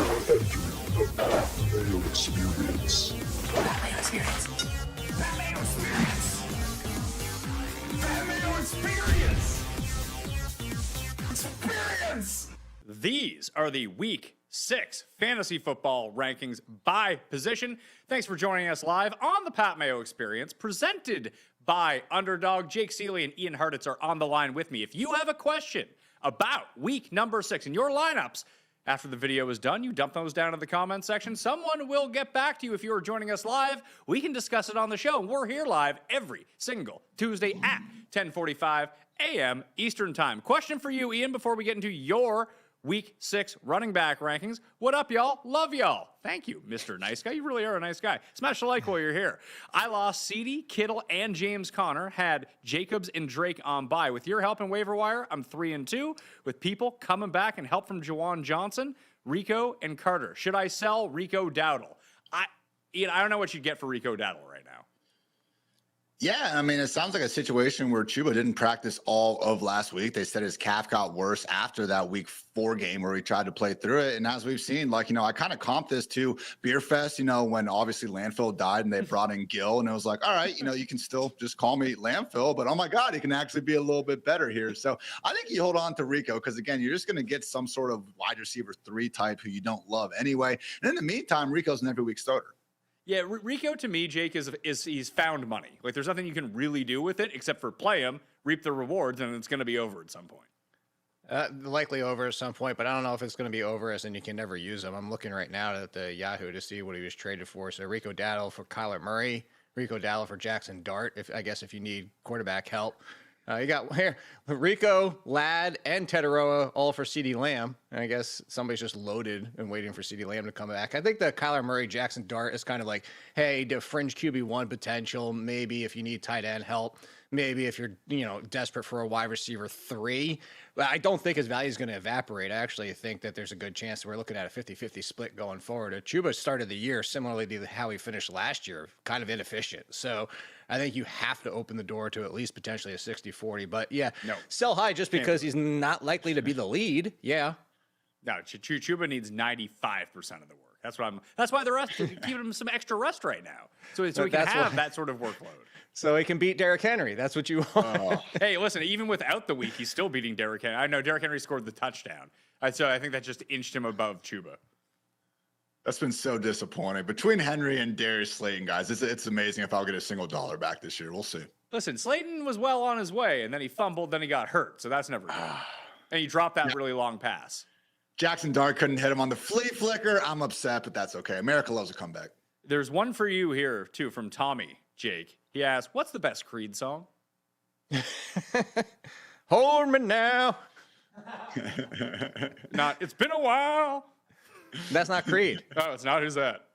Mayo experience. Mayo experience. Mayo experience. Mayo experience. Experience. These are the Week 6 fantasy football rankings by position. Thanks for joining us live on the Pat Mayo Experience, presented by Underdog. Jake Ciely and Ian Hartitz are on the line with me. If you have a question about week number 6 and your lineups, after the video is done, you dump those down in the comment section. Someone will get back to you. If you are joining us live, we can discuss it on the show. We're here live every single Tuesday at 10:45 a.m. Eastern Time. Question for you, Ian, before we get into your Week 6 running back rankings. What up, y'all? Love y'all. Thank you, Mr. Nice Guy. You really are a nice guy. Smash the like while you're here. I lost Ceedy, Kittle, and James Conner. Had Jacobs and Drake on bye. With your help in waiver wire, I'm 3-2. With people coming back and help from Juwan Johnson, Rico, and Carter. Should I sell Rico Dowdle? Ian, I don't know what you'd get for Rico Dowdle right now. Yeah, I mean, it sounds like a situation where Chuba didn't practice all of last week. They said his calf got worse after that week 4 game where he tried to play through it. And as we've seen, like, I kind of comp this to Beer Fest, when obviously Landfill died and they brought in Gil. And it was like, all right, you can still just call me Landfill, but oh my God, he can actually be a little bit better here. So I think you hold on to Rico because, again, you're just going to get some sort of wide receiver 3 type who you don't love anyway. And in the meantime, Rico's an every week starter. Yeah, Rico to me, Jake, is he's found money. Like, there's nothing you can really do with it except for play him, reap the rewards, and it's going to be over at some point. Likely over at some point, but I don't know if it's going to be over as in you can never use him. I'm looking right now at the Yahoo to see what he was traded for. So Rico Dowdle for Kyler Murray, Rico Dowdle for Jackson Dart, if you need quarterback help. You got here Rico, Ladd, and Tetaroa all for CeeDee Lamb. And I guess somebody's just loaded and waiting for CeeDee Lamb to come back. I think the Kyler Murray, Jackson Dart is kind of like, hey, the fringe QB1 potential. Maybe if you need tight end help. Maybe if you're, desperate for a wide receiver 3. But I don't think his value is going to evaporate. I actually think that there's a good chance that we're looking at a 50-50 split going forward. Chuba started the year similarly to how he finished last year, kind of inefficient. So I think you have to open the door to at least potentially a 60-40. But yeah, no, sell high just because he's not likely to be the lead. Yeah. No, Chuba needs 95% of the work. That's why they're giving him some extra rest right now, so he can have that sort of workload. So he can beat Derrick Henry. That's what you want. Hey, listen, even without the week, he's still beating Derrick Henry. I know Derrick Henry scored the touchdown, so I think that just inched him above Chuba. That's been so disappointing. Between Henry and Darius Slayton, guys, it's amazing if I'll get a single dollar back this year. We'll see. Listen, Slayton was well on his way, and then he fumbled, then he got hurt, so that's never good. And he dropped that really long pass. Jackson Dart couldn't hit him on the flea flicker. I'm upset, but that's okay. America loves a comeback. There's one for you here, too, from Tommy, Jake. He asked, what's the best Creed song? Hold me now. It's been a while. That's not Creed. Oh, it's not? Who's that?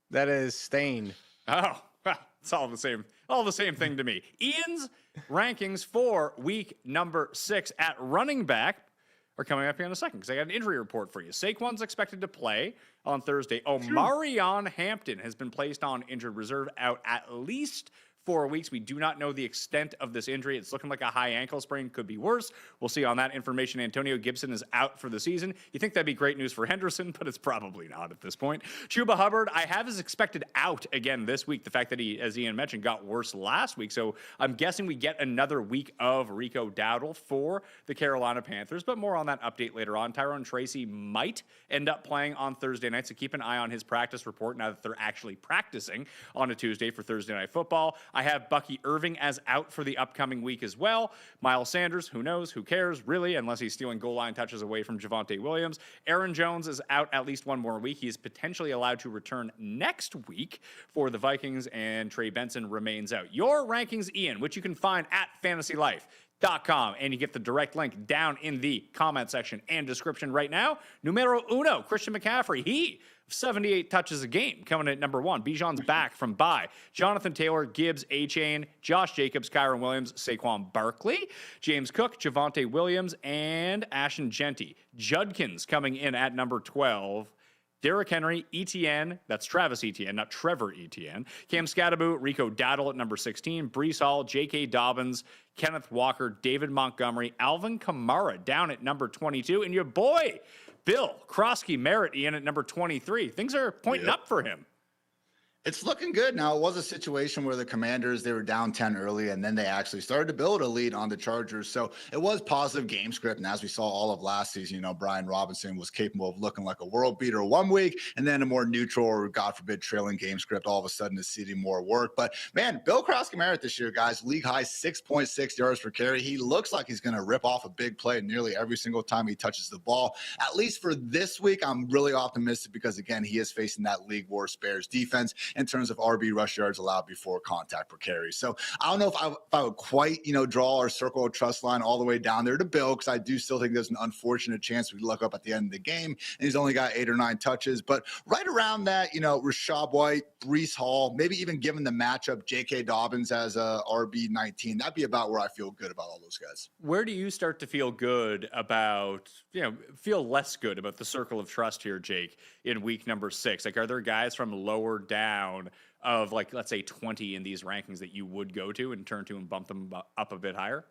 That is Stained. Oh, well, it's all the same thing to me. Ian's rankings for week number 6 at running back are coming up here in a second because I got an injury report for you. Saquon's expected to play on Thursday. Omarion Hampton has been placed on injured reserve, out at least 4 weeks. We do not know the extent of this injury. It's looking like a high ankle sprain. Could be worse. We'll see on that information. Antonio Gibson is out for the season. You think that'd be great news for Henderson, but it's probably not at this point. Chuba Hubbard, I have as expected out again this week. The fact that he, as Ian mentioned, got worse last week. So I'm guessing we get another week of Rico Dowdle for the Carolina Panthers, but more on that update later on. Tyrone Tracy might end up playing on Thursday night, so keep an eye on his practice report now that they're actually practicing on a Tuesday for Thursday Night Football. I have Bucky Irving as out for the upcoming week as well. Miles Sanders, who knows? Who cares, really, unless he's stealing goal line touches away from Javonte Williams. Aaron Jones is out at least one more week. He is potentially allowed to return next week for the Vikings, and Trey Benson remains out. Your rankings, Ian, which you can find at FantasyLife.com, and you get the direct link down in the comment section and description right now. Numero uno, Christian McCaffrey. He 78 touches a game, coming in at number 1. Bijan's back from bye. Jonathan Taylor, Gibbs, A-Chain, Josh Jacobs, Kyron Williams, Saquon Barkley, James Cook, Javonte Williams, and Ashton Genty. Judkins coming in at number 12. Derrick Henry, Etienne, that's Travis Etienne, not Trevor Etienne. Cam Scatterbo, Rico Dowdle at number 16. Breece Hall, J.K. Dobbins, Kenneth Walker, David Montgomery, Alvin Kamara down at number 22. And your boy, Bill Krosky Merritt, Ian, at number 23. Things are pointing up for him. It's looking good. Now, it was a situation where the Commanders, they were down 10 early, and then they actually started to build a lead on the Chargers. So it was positive game script. And as we saw all of last season, you know, Brian Robinson was capable of looking like a world beater one week, and then a more neutral or, God forbid, trailing game script all of a sudden is seeing more work. But, man, Bill Krosky Merritt this year, guys, league high 6.6 yards per carry. He looks like he's going to rip off a big play nearly every single time he touches the ball. At least for this week, I'm really optimistic because, again, he is facing that league worst Bears defense in terms of RB rush yards allowed before contact per carry. So I don't know if I would quite, you know, draw our circle of trust line all the way down there to Bill, because I do still think there's an unfortunate chance we look up at the end of the game and he's only got 8 or 9 touches. But right around that, you know, Rashad White, Breece Hall, maybe even given the matchup, J.K. Dobbins as a RB19, that'd be about where I feel good about all those guys. Where do you start to feel good about, you know, feel less good about the circle of trust here, Jake, in week number 6? Like, are there guys from lower down of, like, let's say 20 in these rankings that you would go to and turn to and bump them up a bit higher?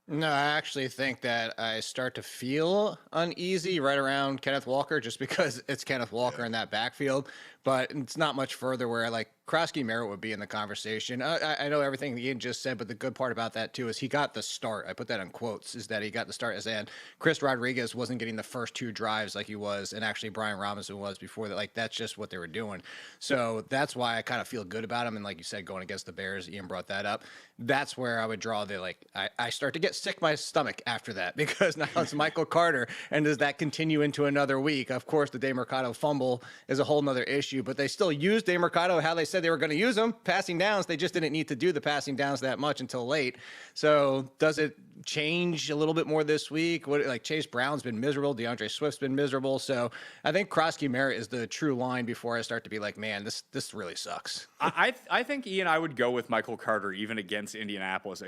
No, I actually think that I start to feel uneasy right around Kenneth Walker, just because it's Kenneth Walker in that backfield. But it's not much further where, like, Krosky Merritt would be in the conversation. I know everything Ian just said, but the good part about that, too, is he got the start. I put that in quotes, is that he got the start, as in Chris Rodriguez wasn't getting the first 2 drives like he was, and actually Brian Robinson was before that. Like, that's just what they were doing. So that's why I kind of feel good about him. And like you said, going against the Bears, Ian brought that up. That's where I would draw the, like, I start to get sick to my stomach after that, because now it's Michael Carter. And does that continue into another week? Of course, the DeMercado fumble is a whole nother issue, but they still used DeMercado how they said they were going to use him, passing downs. They just didn't need to do the passing downs that much until late. So does it change a little bit more this week? What, like, Chase Brown's been miserable, DeAndre Swift's been miserable. So I think Krosky Merritt is the true line before I start to be like, man, this really sucks. I think, Ian, I would go with Michael Carter even against Indianapolis,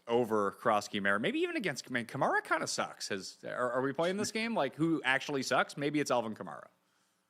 over Krosky Merritt, maybe even against, I mean, Kamara kind of sucks. Are we playing this game like who actually sucks? Maybe it's Alvin Kamara.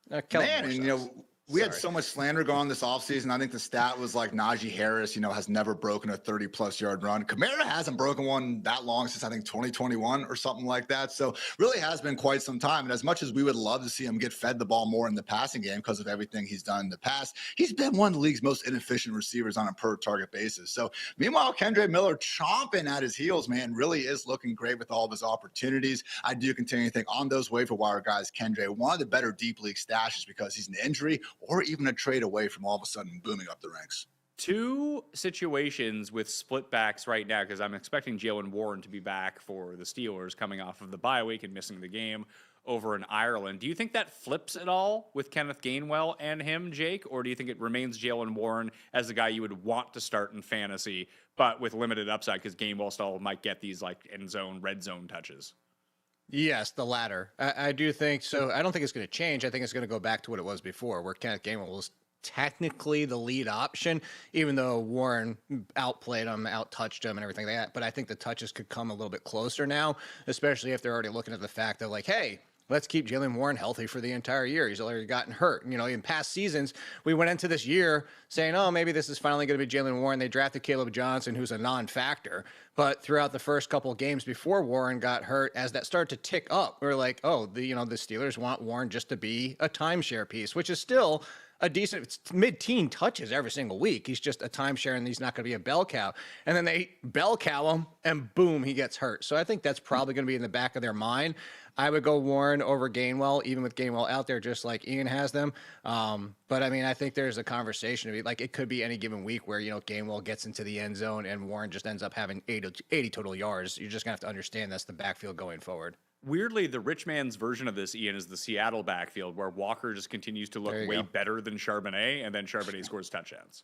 Man, and, you know, we had so much slander going on this offseason. I think the stat was like Najee Harris, you know, has never broken a 30-plus yard run. Kamara hasn't broken one that long since, I think, 2021 or something like that. So really has been quite some time. And as much as we would love to see him get fed the ball more in the passing game because of everything he's done in the past, he's been one of the league's most inefficient receivers on a per-target basis. So meanwhile, Kendre Miller chomping at his heels, man, really is looking great with all of his opportunities. I do continue to think on those waiver wire guys, Kendre, one of the better deep league stashes because he's an injury or even a trade away from all of a sudden booming up the ranks. 2 situations with split backs right now, because I'm expecting Jaylen Warren to be back for the Steelers coming off of the bye week and missing the game over in Ireland. Do you think that flips at all with Kenneth Gainwell and him, Jake? Or do you think it remains Jaylen Warren as the guy you would want to start in fantasy, but with limited upside because Gainwell still might get these, like, end zone, red zone touches? Yes, the latter. I do think so. I don't think it's going to change. I think it's going to go back to what it was before, where Kenneth Gainwell was technically the lead option, even though Warren outplayed him, out-touched him and everything like that. But I think the touches could come a little bit closer now, especially if they're already looking at the fact that, like, hey, let's keep Jaylen Warren healthy for the entire year. He's already gotten hurt. You know, in past seasons, we went into this year saying, oh, maybe this is finally going to be Jaylen Warren. They drafted Caleb Johnson, who's a non-factor. But throughout the first couple of games before Warren got hurt, as that started to tick up, we're like, oh, the Steelers want Warren just to be a timeshare piece, which is still a decent mid-teen touches every single week. He's just a timeshare, and he's not going to be a bell cow. And then they bell cow him, and boom, he gets hurt. So I think that's probably going to be in the back of their mind. I would go Warren over Gainwell, even with Gainwell out there, just like Ian has them. But I mean, I think there's a conversation to be like, it could be any given week where, you know, Gainwell gets into the end zone and Warren just ends up having 80 total yards. You're just gonna have to understand that's the backfield going forward. Weirdly, the rich man's version of this, Ian, is the Seattle backfield, where Walker just continues to look way better than Charbonnet, and then Charbonnet scores touchdowns.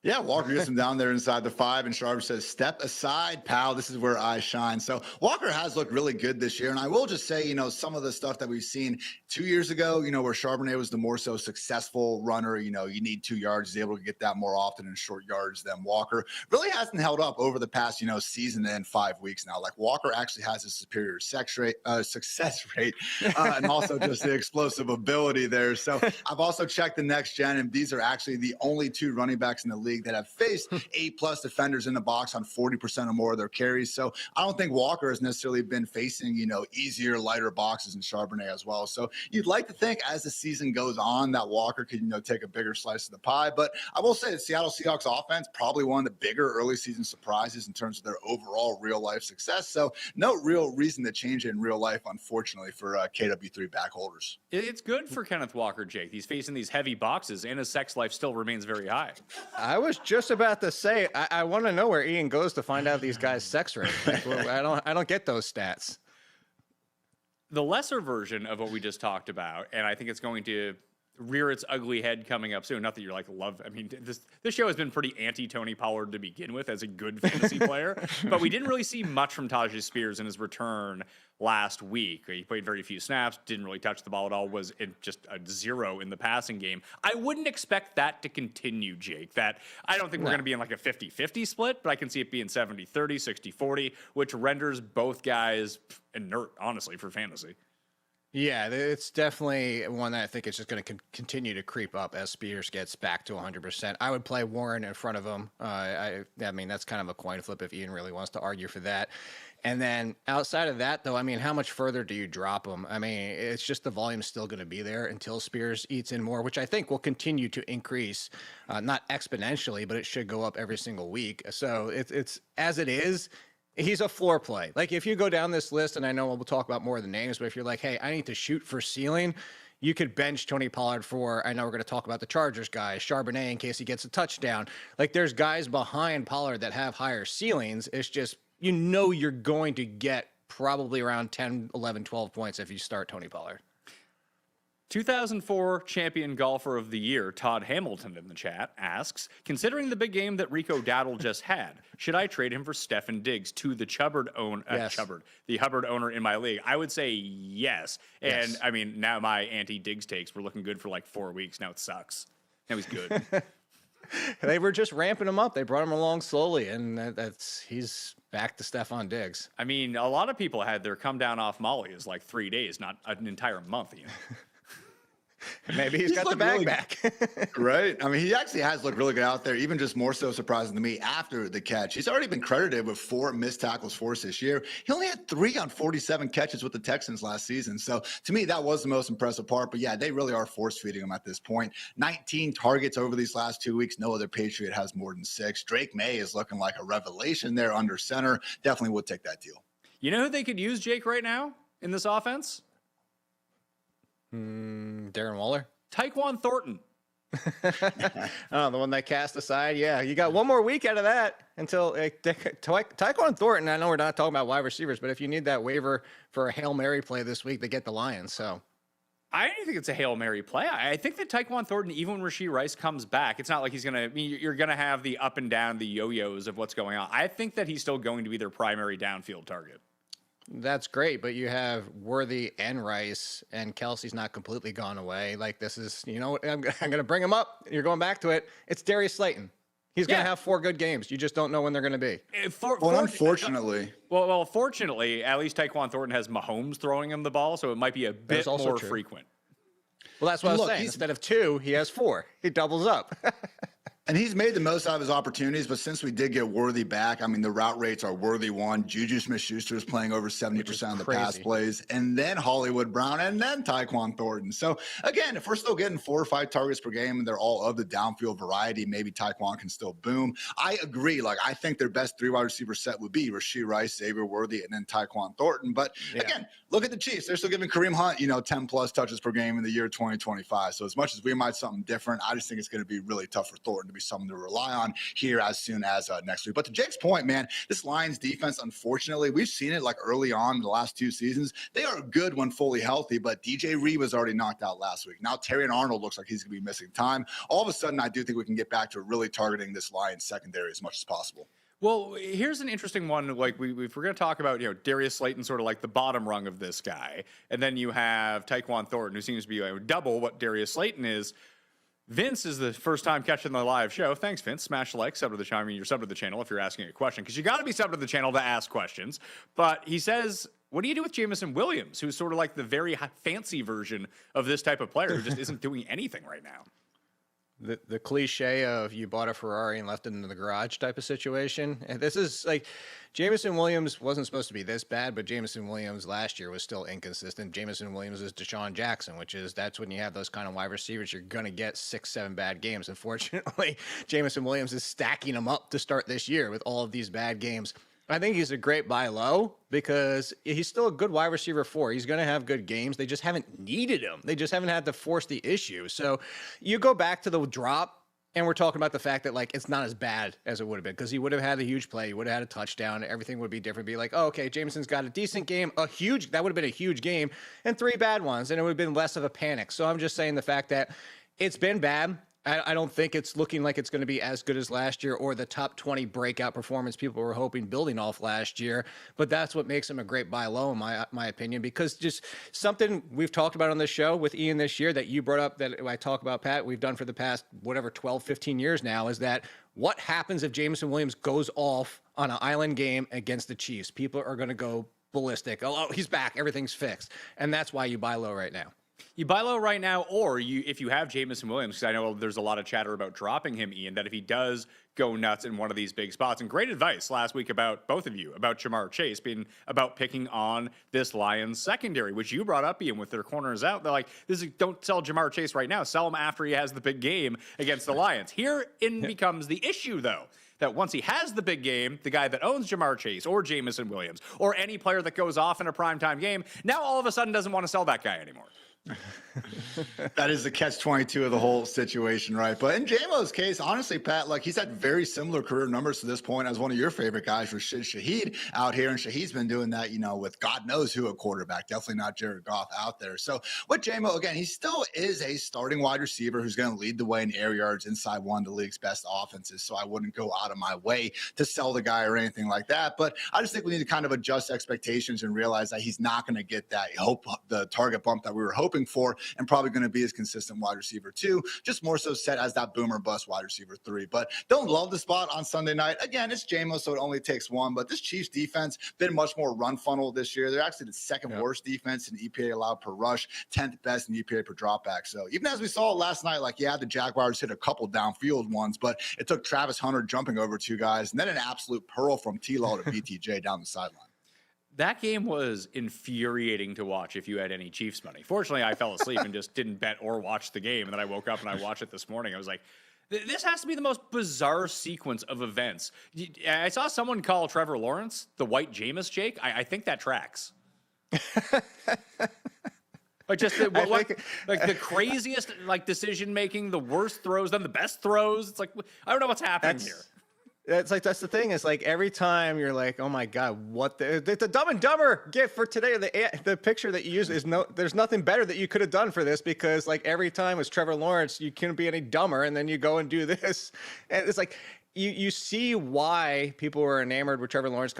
Yeah, Walker gets him down there inside the 5, and Sharp says, step aside, pal. This is where I shine. So Walker has looked really good this year. And I will just say, you know, some of the stuff that we've seen 2 years ago, you know, where Charbonnet was the more so successful runner, you know, you need 2 yards. He's able to get that more often in short yards than Walker. Really hasn't held up over the past, you know, season and 5 weeks now. Like, Walker actually has a superior success rate and also just the explosive ability there. So I've also checked the next gen, and these are actually the only 2 running backs in the league league that have faced 8+ defenders in the box on 40% or more of their carries. So I don't think Walker has necessarily been facing, easier, lighter boxes in Charbonnet as well. So you'd like to think as the season goes on that Walker could, take a bigger slice of the pie. But I will say the Seattle Seahawks offense, probably one of the bigger early season surprises in terms of their overall real life success. So no real reason to change it in real life, unfortunately, for KW3 back holders. It's good for Kenneth Walker, Jake. He's facing these heavy boxes, and his sex life still remains very high. I was just about to say, I want to know where Ian goes to find out these guys' sex rate. Like, I don't get those stats. The lesser version of what we just talked about, and I think it's going to rear its ugly head coming up soon. Not that you're like this show has been pretty anti-Tony Pollard to begin with as a good fantasy player, but we didn't really see much from Tajay Spears in his return last week. He played very few snaps, didn't really touch the ball at all, was just a 0 in the passing game. I wouldn't expect that to continue, Jake. That I don't think we're going to be in like a 50-50 split, but I can see it being 70-30, 60-40, which renders both guys inert, honestly, for fantasy. Yeah, it's definitely one that I think it's just going to continue to creep up as Spears gets back to 100%. I would play Warren in front of him. I mean, that's kind of a coin flip if Ian really wants to argue for that. And then outside of that, though, I mean, how much further do you drop him? I mean, it's just the volume's still going to be there until Spears eats in more, which I think will continue to increase, not exponentially, but it should go up every single week. So it's as it is. He's a floor play. Like if you go down this list, and I know we'll talk about more of the names, but if you're like, hey, I need to shoot for ceiling, you could bench Tony Pollard for, I know we're going to talk about the Chargers guys, Charbonnet in case he gets a touchdown. Like there's guys behind Pollard that have higher ceilings. It's just, you're going to get probably around 10, 11, 12 points if you start Tony Pollard. 2004 champion golfer of the year, Todd Hamilton in the chat asks, considering the big game that Rico Dowdle just had, should I trade him for Stefan Diggs to the the Hubbard owner in my league? I would say yes. And I mean, now my anti-Diggs takes were looking good for like 4 weeks. Now it sucks. Now he's good. They were just ramping him up. They brought him along slowly, and he's back to Stefan Diggs. I mean, a lot of people had their come down off Molly is like 3 days, not an entire month. Maybe he's got the bag really, back. Right? I mean, he actually has looked really good out there, even just more so surprising to me after the catch. He's already been credited with 4 missed tackles forced this year. He only had 3 on 47 catches with the Texans last season. So to me, that was the most impressive part. But yeah, they really are force feeding him at this point. 19 targets over these last 2 weeks. No other Patriot has more than 6. Drake May is looking like a revelation there under center. Definitely would take that deal. You know who they could use, Jake, right now in this offense? Darren Waller? Tyquan Thornton. Oh, the one that cast aside. Yeah, you got one more week out of that until Tyquan Thornton. I know we're not talking about wide receivers, but if you need that waiver for a Hail Mary play this week, they get the Lions. So I don't think it's a Hail Mary play. I think that Tyquan Thornton, even when Rashee Rice comes back, it's not like he's going to, I mean, you're going to have the up and down, the yo-yos of what's going on. I think that he's still going to be their primary downfield target. That's great, but you have Worthy and Rice, and Kelsey's not completely gone away. Like this is, I'm going to bring him up. You're going back to it. It's Darius Slayton. He's going to have 4 good games. You just don't know when they're going to be. Unfortunately. Well, fortunately, at least Tyquan Thornton has Mahomes throwing him the ball, so it might be a bit more frequent. Well, that's what I was saying. Instead of 2, he has 4. He doubles up. And he's made the most out of his opportunities, but since we did get Worthy back, I mean, the route rates are Worthy 1. Juju Smith-Schuster is playing over 70% of the pass plays, and then Hollywood Brown, and then Tyquan Thornton. So, again, if we're still getting 4 or 5 targets per game and they're all of the downfield variety, maybe Tyquan can still boom. I agree. Like, I think their best 3 wide receiver set would be Rashee Rice, Xavier Worthy, and then Tyquan Thornton. But, again, look at the Chiefs. They're still giving Kareem Hunt, 10-plus touches per game in the year 2025. So, as much as we might something different, I just think it's going to be really tough for Thornton to be someone to rely on here as soon as next week. But to Jake's point, man, this Lions defense, unfortunately, we've seen it like early on in the last 2 seasons. They are good when fully healthy, but DJ Reed was already knocked out last week. Now Terrion Arnold looks like he's going to be missing time. All of a sudden, I do think we can get back to really targeting this Lions secondary as much as possible. Well, here's an interesting one. Like if we're going to talk about, Darius Slayton, sort of like the bottom rung of this guy, and then you have Tyquan Thornton, who seems to be double what Darius Slayton is. Vince is the first time catching the live show. Thanks, Vince. Smash like, sub to the channel. I mean, you're sub to the channel if you're asking a question, because you got to be sub to the channel to ask questions. But he says, what do you do with Jameson Williams, who's sort of like the very fancy version of this type of player who just isn't doing anything right now? the cliche of you bought a Ferrari and left it in the garage type of situation. And this is like Jameson Williams wasn't supposed to be this bad, but Jameson Williams last year was still inconsistent. Jameson Williams is Deshaun Jackson, that's when you have those kind of wide receivers, you're going to get 6-7 bad games. Unfortunately, Jameson Williams is stacking them up to start this year with all of these bad games. I think he's a great buy low because he's still a good wide receiver 4. He's going to have good games. They just haven't needed him. They just haven't had to force the issue. So you go back to the drop, and we're talking about the fact that, like, it's not as bad as it would have been because he would have had a huge play. He would have had a touchdown. Everything would be different. Be like, oh, okay, Jameson's got a decent game, that would have been a huge game, and 3 bad ones, and it would have been less of a panic. So I'm just saying the fact that it's been bad. I don't think it's looking like it's going to be as good as last year or the top 20 breakout performance people were hoping building off last year. But that's what makes him a great buy low, in my opinion, because just something we've talked about on this show with Ian this year that you brought up that I talk about, Pat, we've done for the past, 12, 15 years now, is that what happens if Jameson Williams goes off on an island game against the Chiefs? People are going to go ballistic. Oh, he's back. Everything's fixed. And that's why you buy low right now. You buy low right now, or if you have Jameson Williams, because I know there's a lot of chatter about dropping him, Ian, that if he does go nuts in one of these big spots, and great advice last week about both of you, about Jamar Chase being about picking on this Lions secondary, which you brought up, Ian, with their corners out. They're like, don't sell Jamar Chase right now. Sell him after he has the big game against the Lions. Herein becomes the issue, though, that once he has the big game, the guy that owns Jamar Chase or Jameson Williams or any player that goes off in a primetime game, now all of a sudden doesn't want to sell that guy anymore. That is the catch-22 of the whole situation, right? But in J-Mo's case, honestly, Pat, like, he's had very similar career numbers to this point as one of your favorite guys, Rashid Shaheed, out here. And Shaheed's been doing that, with God knows who at quarterback, definitely not Jared Goff out there. So with J-Mo, again, he still is a starting wide receiver who's going to lead the way in air yards inside one of the league's best offenses. So I wouldn't go out of my way to sell the guy or anything like that. But I just think we need to kind of adjust expectations and realize that he's not going to get the target bump that we were hoping for, and probably going to be his consistent wide receiver 2, just more so set as that boomer bust wide receiver 3. But don't love the spot on Sunday night. Again, it's J-Mo, so it only takes one. But this Chiefs defense been much more run funnel this year. They're actually the second worst defense in EPA allowed per rush, 10th best in EPA per dropback. So even as we saw last night, the Jaguars hit a couple downfield ones, but it took Travis Hunter jumping over 2 guys, and then an absolute pearl from T-Law to BTJ down the sideline. That game was infuriating to watch if you had any Chiefs money. Fortunately, I fell asleep and just didn't bet or watch the game. And then I woke up and I watched it this morning. I was like, this has to be the most bizarre sequence of events. I saw someone call Trevor Lawrence the white Jameis Jake. I think that tracks. Like the craziest decision making, the worst throws, then the best throws. It's like, I don't know what's happening here. That's the thing. It's like every time you're like, oh my God, what the Dumb and Dumber gift for today, the picture that you use there's nothing better that you could have done for this, because like every time it's Trevor Lawrence, you couldn't be any dumber, and then you go and do this, and it's like you see why people were enamored with Trevor Lawrence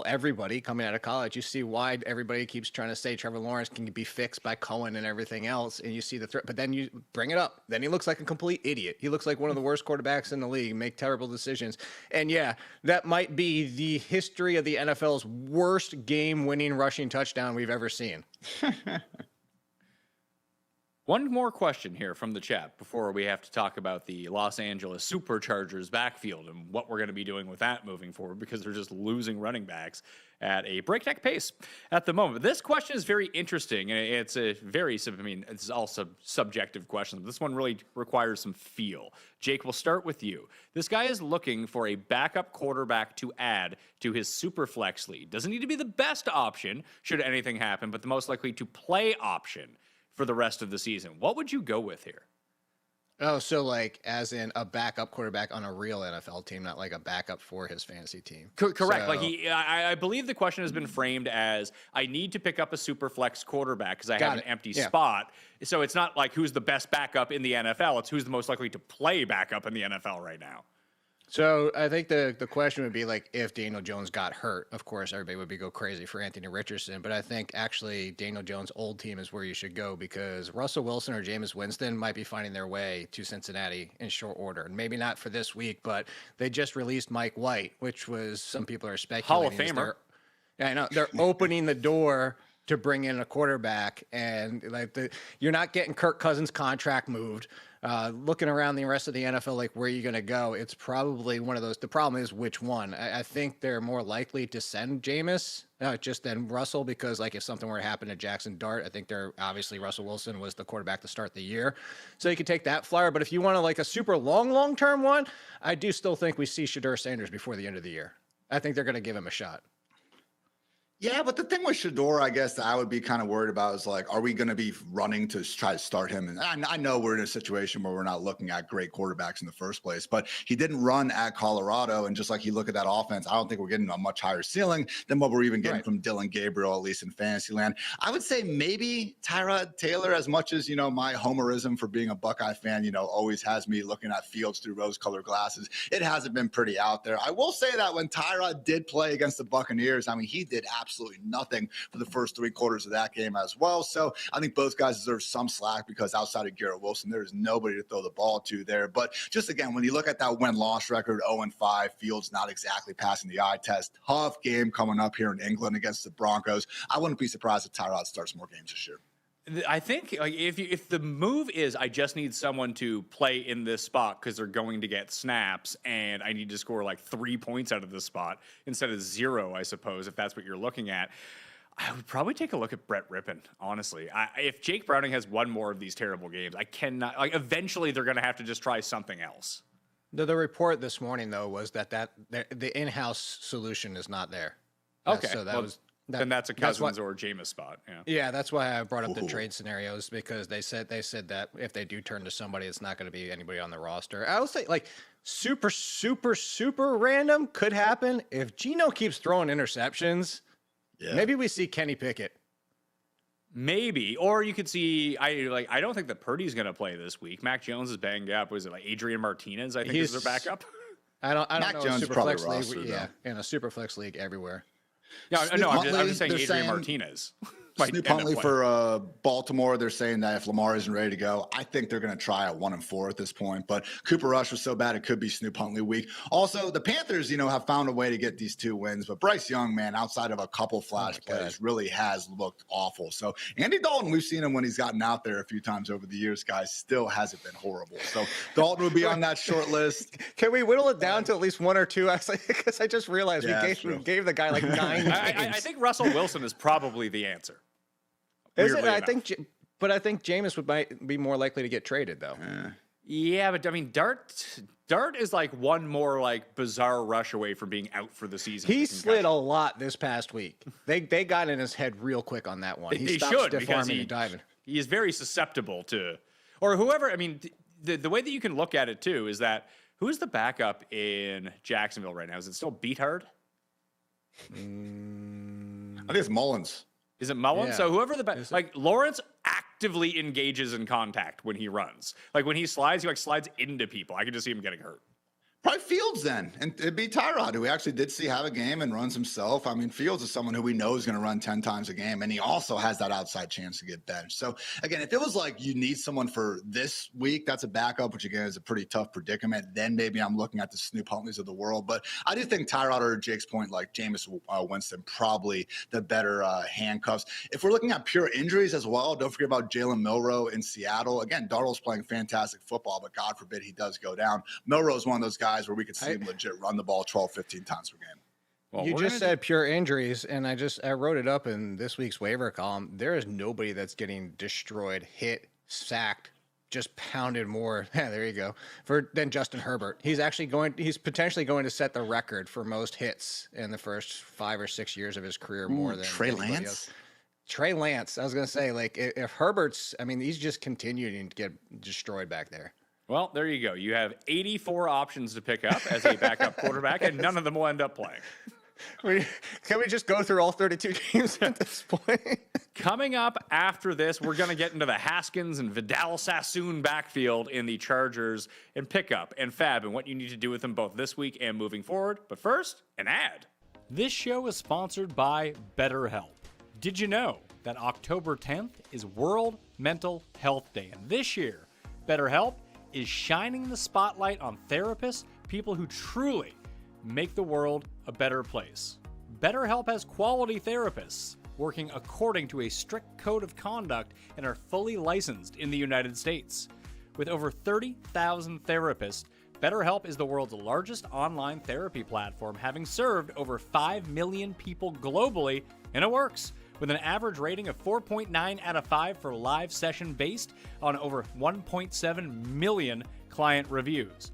everybody coming out of college. You see why everybody keeps trying to say Trevor Lawrence can be fixed by Cohen and everything else, and you see the threat. But then you bring it up, then he looks like a complete idiot. He looks like one of the worst quarterbacks in the league, make terrible decisions. And yeah, that might be the history of the NFL's worst game-winning rushing touchdown we've ever seen. One more question here from the chat before we have to talk about the Los Angeles Superchargers backfield and what we're going to be doing with that moving forward, because they're just losing running backs at a breakneck pace at the moment. This question is very interesting, and it's it's all subjective questions. This one really requires some feel. Jake, we'll start with you. This guy is looking for a backup quarterback to add to his Superflex league. Doesn't need to be the best option should anything happen, but the most likely to play option for the rest of the season. What would you go with here? Oh, so like as in a backup quarterback on a real NFL team, not like a backup for his fantasy team. Correct. So, like I believe the question has been framed as, I need to pick up a super flex quarterback because I have an empty spot. So it's not like who's the best backup in the NFL. It's who's the most likely to play backup in the NFL right now. So I think the question would be like, if Daniel Jones got hurt, of course, everybody would go crazy for Anthony Richardson. But I think actually Daniel Jones' old team is where you should go, because Russell Wilson or Jameis Winston might be finding their way to Cincinnati in short order. And maybe not for this week, but they just released Mike White, which was, some people are speculating. Hall of Famer. I know. They're opening the door to bring in a quarterback, and you're not getting Kirk Cousins' contract moved. Looking around the rest of the NFL, like where you're going to go, it's probably one of those. The problem is which one. I think they're more likely to send Jameis just than Russell, because like if something were to happen to Jackson Dart, I think they're obviously Russell Wilson was the quarterback to start the year. So you could take that flyer. But if you want to like a super long-term one, I do still think we see Shedeur Sanders before the end of the year. I think they're going to give him a shot. Yeah, but the thing with Shedeur, I guess that I would be kind of worried about is like, are we going to be running to try to start him? And I know we're in a situation where we're not looking at great quarterbacks in the first place, but he didn't run at Colorado. And just like you look at that offense, I don't think we're getting a much higher ceiling than what we're even getting from Dylan Gabriel, at least in fantasy land. I would say maybe Tyrod Taylor, as much as, you know, my homerism for being a Buckeye fan, you know, always has me looking at Fields through rose-colored glasses. It hasn't been pretty out there. I will say that when Tyrod did play against the Buccaneers, I mean, he did absolutely nothing for the first 3 quarters of that game as well. So I think both guys deserve some slack, because outside of Garrett Wilson, there is nobody to throw the ball to there. But just again, when you look at that win-loss record, 0-5, Fields not exactly passing the eye test. Tough game coming up here in England against the Broncos. I wouldn't be surprised if Tyrod starts more games this year. I think like if the move is I just need someone to play in this spot because they're going to get snaps and I need to score like 3 points out of this spot instead of 0, I suppose, if that's what you're looking at, I would probably take a look at Brett Rippon, honestly. If Jake Browning has one more of these terrible games, I cannot, like, eventually they're going to have to just try something else. The report this morning, though, was that the in-house solution is not there. Okay. So then that's a Cousins or Jameis spot. Yeah, that's why I brought up the trade scenarios, because they said that if they do turn to somebody, it's not going to be anybody on the roster. I would say like super random could happen if Geno keeps throwing interceptions. Yeah. Maybe we see Kenny Pickett. Maybe, or you could see. I don't think that Purdy's going to play this week. Mac Jones is banged up. Was it like Adrian Martinez? I think is their backup. I don't Mac know. Jones Superflex probably league, rostered, yeah, in a Superflex league everywhere. Yeah, no, I'm just saying they're Adrian Martinez. Snoop Huntley for Baltimore, they're saying that if Lamar isn't ready to go, I think they're going to try at 1-4 at this point. But Cooper Rush was so bad, it could be Snoop Huntley week. Also, the Panthers, you know, have found a way to get these 2 wins. But Bryce Young, man, outside of a couple flash plays, really has looked awful. So Andy Dalton, we've seen him when he's gotten out there a few times over the years, guys, still hasn't been horrible. So Dalton would be on that short list. Can we whittle it down to at least 1 or 2? Because I just realized we gave the guy like 9 games. I think Russell Wilson is probably the answer. Is it? I think Jameis might be more likely to get traded, though. Yeah, but I mean, Dart is like one more like bizarre rush away from being out for the season. He slid a lot this past week. They got in his head real quick on that one. He stopped stiff arming and diving. He is very susceptible to, or whoever. I mean, the way that you can look at it too is that who's the backup in Jacksonville right now? Is it still Beathard? I think it's Mullins. Is it Mullins? Yeah. So whoever Lawrence actively engages in contact when he runs. Like when he slides, he like slides into people. I could just see him getting hurt. Probably Fields then, and it'd be Tyrod, who we actually did see have a game and runs himself. I mean, Fields is someone who we know is going to run 10 times a game, and he also has that outside chance to get benched. So, again, if it was like you need someone for this week, that's a backup, which, again, is a pretty tough predicament. Then maybe I'm looking at the Snoop Huntleys of the world. But I do think Tyrod, or Jake's point, like Jameis Winston, probably the better handcuffs. If we're looking at pure injuries as well, don't forget about Jalen Milroe in Seattle. Again, Darnold's playing fantastic football, but God forbid he does go down. Milroe is one of those guys where we could see him legit run the ball 12, 15 times per game. Well, you just said pure injuries, and I wrote it up in this week's waiver column. There is nobody that's getting destroyed, hit, sacked, just pounded more. Yeah, there you go. Than Justin Herbert. He's potentially going to set the record for most hits in the first 5 or 6 years of his career, more than Trey Lance. Else. Trey Lance. I was going to say, like, if Herbert's, I mean, he's just continuing to get destroyed back there. Well, there you go. You have 84 options to pick up as a backup quarterback, and none of them will end up playing. Can we just go through all 32 games at this point? Coming up after this, we're going to get into the Haskins and Vidal Sassoon backfield in the Chargers and pickup and fab and what you need to do with them both this week and moving forward. But first, an ad. This show is sponsored by BetterHelp. Did you know that October 10th is World Mental Health Day? And this year, BetterHelp is shining the spotlight on therapists, people who truly make the world a better place. BetterHelp has quality therapists working according to a strict code of conduct and are fully licensed in the United States. With over 30,000 therapists, BetterHelp is the world's largest online therapy platform, having served over 5 million people globally, and it works. With an average rating of 4.9 out of 5 for live session based on over 1.7 million client reviews.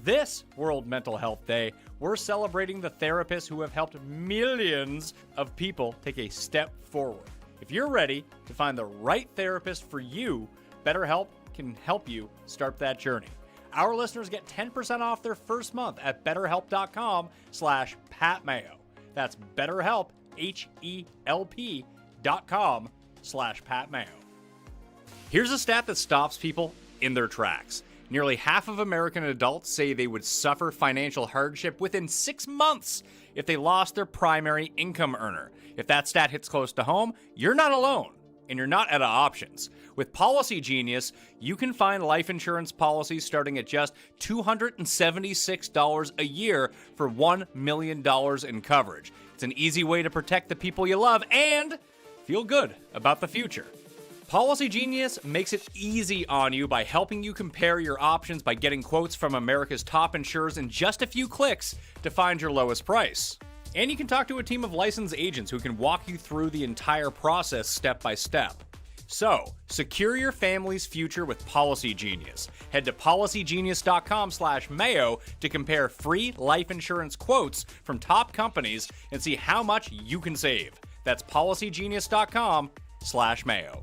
This World Mental Health Day, we're celebrating the therapists who have helped millions of people take a step forward. If you're ready to find the right therapist for you, BetterHelp can help you start that journey. Our listeners get 10% off their first month at betterhelp.com/PatMayo. That's BetterHelp, HELP.com/PatMayo. Here's a stat that stops people in their tracks. Nearly half of American adults say they would suffer financial hardship within 6 months if they lost their primary income earner. If that stat hits close to home, you're not alone, and you're not out of options. With PolicyGenius, you can find life insurance policies starting at just $276 a year for $1 million in coverage. It's an easy way to protect the people you love and feel good about the future. PolicyGenius makes it easy on you by helping you compare your options by getting quotes from America's top insurers in just a few clicks to find your lowest price. And you can talk to a team of licensed agents who can walk you through the entire process step by step. So, secure your family's future with PolicyGenius. Head to policygenius.com/Mayo to compare free life insurance quotes from top companies and see how much you can save. That's policygenius.com/Mayo.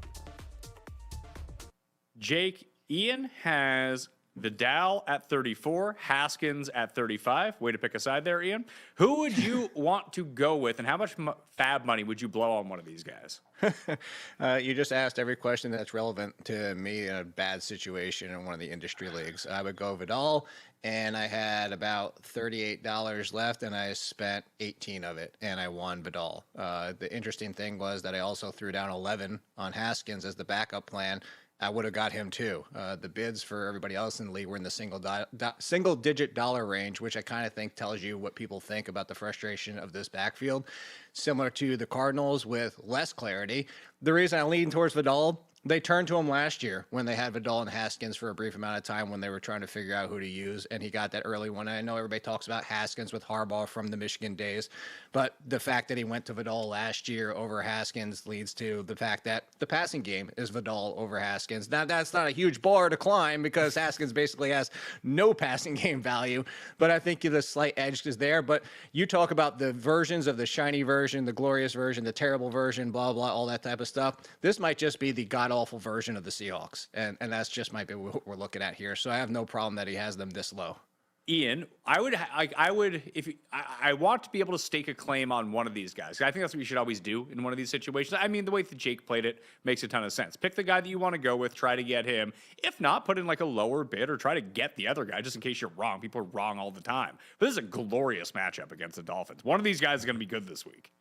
Jake, Ian has Vidal at 34, Haskins at 35. Way to pick a side there, Ian. Who would you want to go with, and how much fab money would you blow on one of these guys? You just asked every question that's relevant to me in a bad situation in one of the industry leagues. I would go Vidal, and I had about $38 left, and I spent 18 of it, and I won Vidal. The interesting thing was that I also threw down 11 on Haskins as the backup plan. I would have got him too. The bids for everybody else in the league were in the single-digit dollar range, which I kind of think tells you what people think about the frustration of this backfield. Similar to the Cardinals with less clarity. The reason I lean towards Vidal, they turned to him last year when they had Vidal and Haskins for a brief amount of time when they were trying to figure out who to use, and he got that early one. I know everybody talks about Haskins with Harbaugh from the Michigan days, but the fact that he went to Vidal last year over Haskins leads to the fact that the passing game is Vidal over Haskins. Now, that's not a huge bar to climb because Haskins basically has no passing game value, but I think the slight edge is there. But you talk about the versions of the shiny version, the glorious version, the terrible version, blah, blah, all that type of stuff. This might just be the god-awful version of the Seahawks, and that's just might be what we're looking at here. So I have no problem that he has them this low. Ian, I want to be able to stake a claim on one of these guys. I think that's what you should always do in one of these situations. I mean, the way that Jake played it makes a ton of sense. Pick the guy that you want to go with, try to get him. If not, put in like a lower bid or try to get the other guy just in case you're wrong. People are wrong all the time. But this is a glorious matchup against the Dolphins. One of these guys is going to be good this week.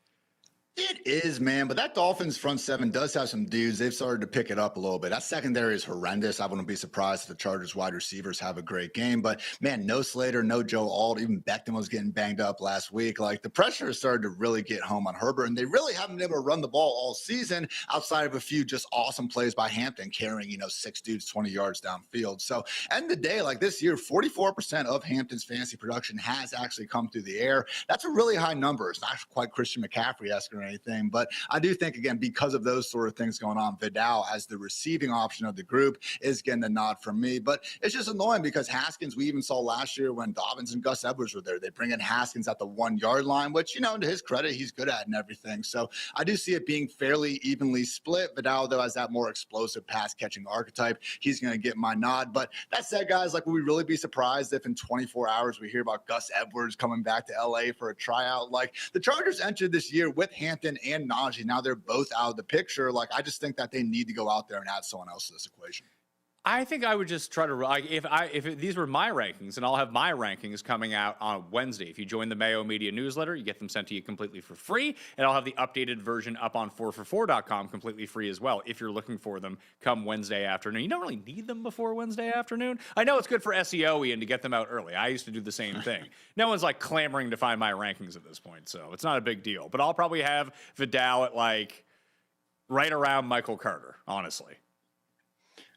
It is, man, but that Dolphins front seven does have some dudes. They've started to pick it up a little bit. That secondary is horrendous. I wouldn't be surprised if the Chargers wide receivers have a great game. But, man, no Slater, no Joe Alt. Even Beckham was getting banged up last week. Like, the pressure has started to really get home on Herbert, and they really haven't been able to run the ball all season outside of a few just awesome plays by Hampton carrying, 6 dudes 20 yards downfield. So, end of the day, like this year, 44% of Hampton's fantasy production has actually come through the air. That's a really high number. It's not quite Christian McCaffrey-esque or anything, but I do think, again, because of those sort of things going on, Vidal as the receiving option of the group is getting the nod from me. But it's just annoying because Haskins, we even saw last year when Dobbins and Gus Edwards were there, they bring in Haskins at the 1 yard line, which, to his credit, he's good at and everything. So I do see it being fairly evenly split. Vidal, though, has that more explosive pass catching archetype. He's going to get my nod. But that said, guys, like, would we really be surprised if in 24 hours we hear about Gus Edwards coming back to LA for a tryout? Like, the Chargers entered this year with Hampton and Najee. Now they're both out of the picture. Like, I just think that they need to go out there and add someone else to this equation. I think I would just try to, like, if these were my rankings, and I'll have my rankings coming out on Wednesday. If you join the Mayo Media newsletter, you get them sent to you completely for free, and I'll have the updated version up on 4for4.com completely free as well if you're looking for them come Wednesday afternoon. You don't really need them before Wednesday afternoon. I know it's good for SEO, Ian, to get them out early. I used to do the same thing. No one's, like, clamoring to find my rankings at this point, so it's not a big deal. But I'll probably have Vidal at, like, right around Michael Carter, honestly.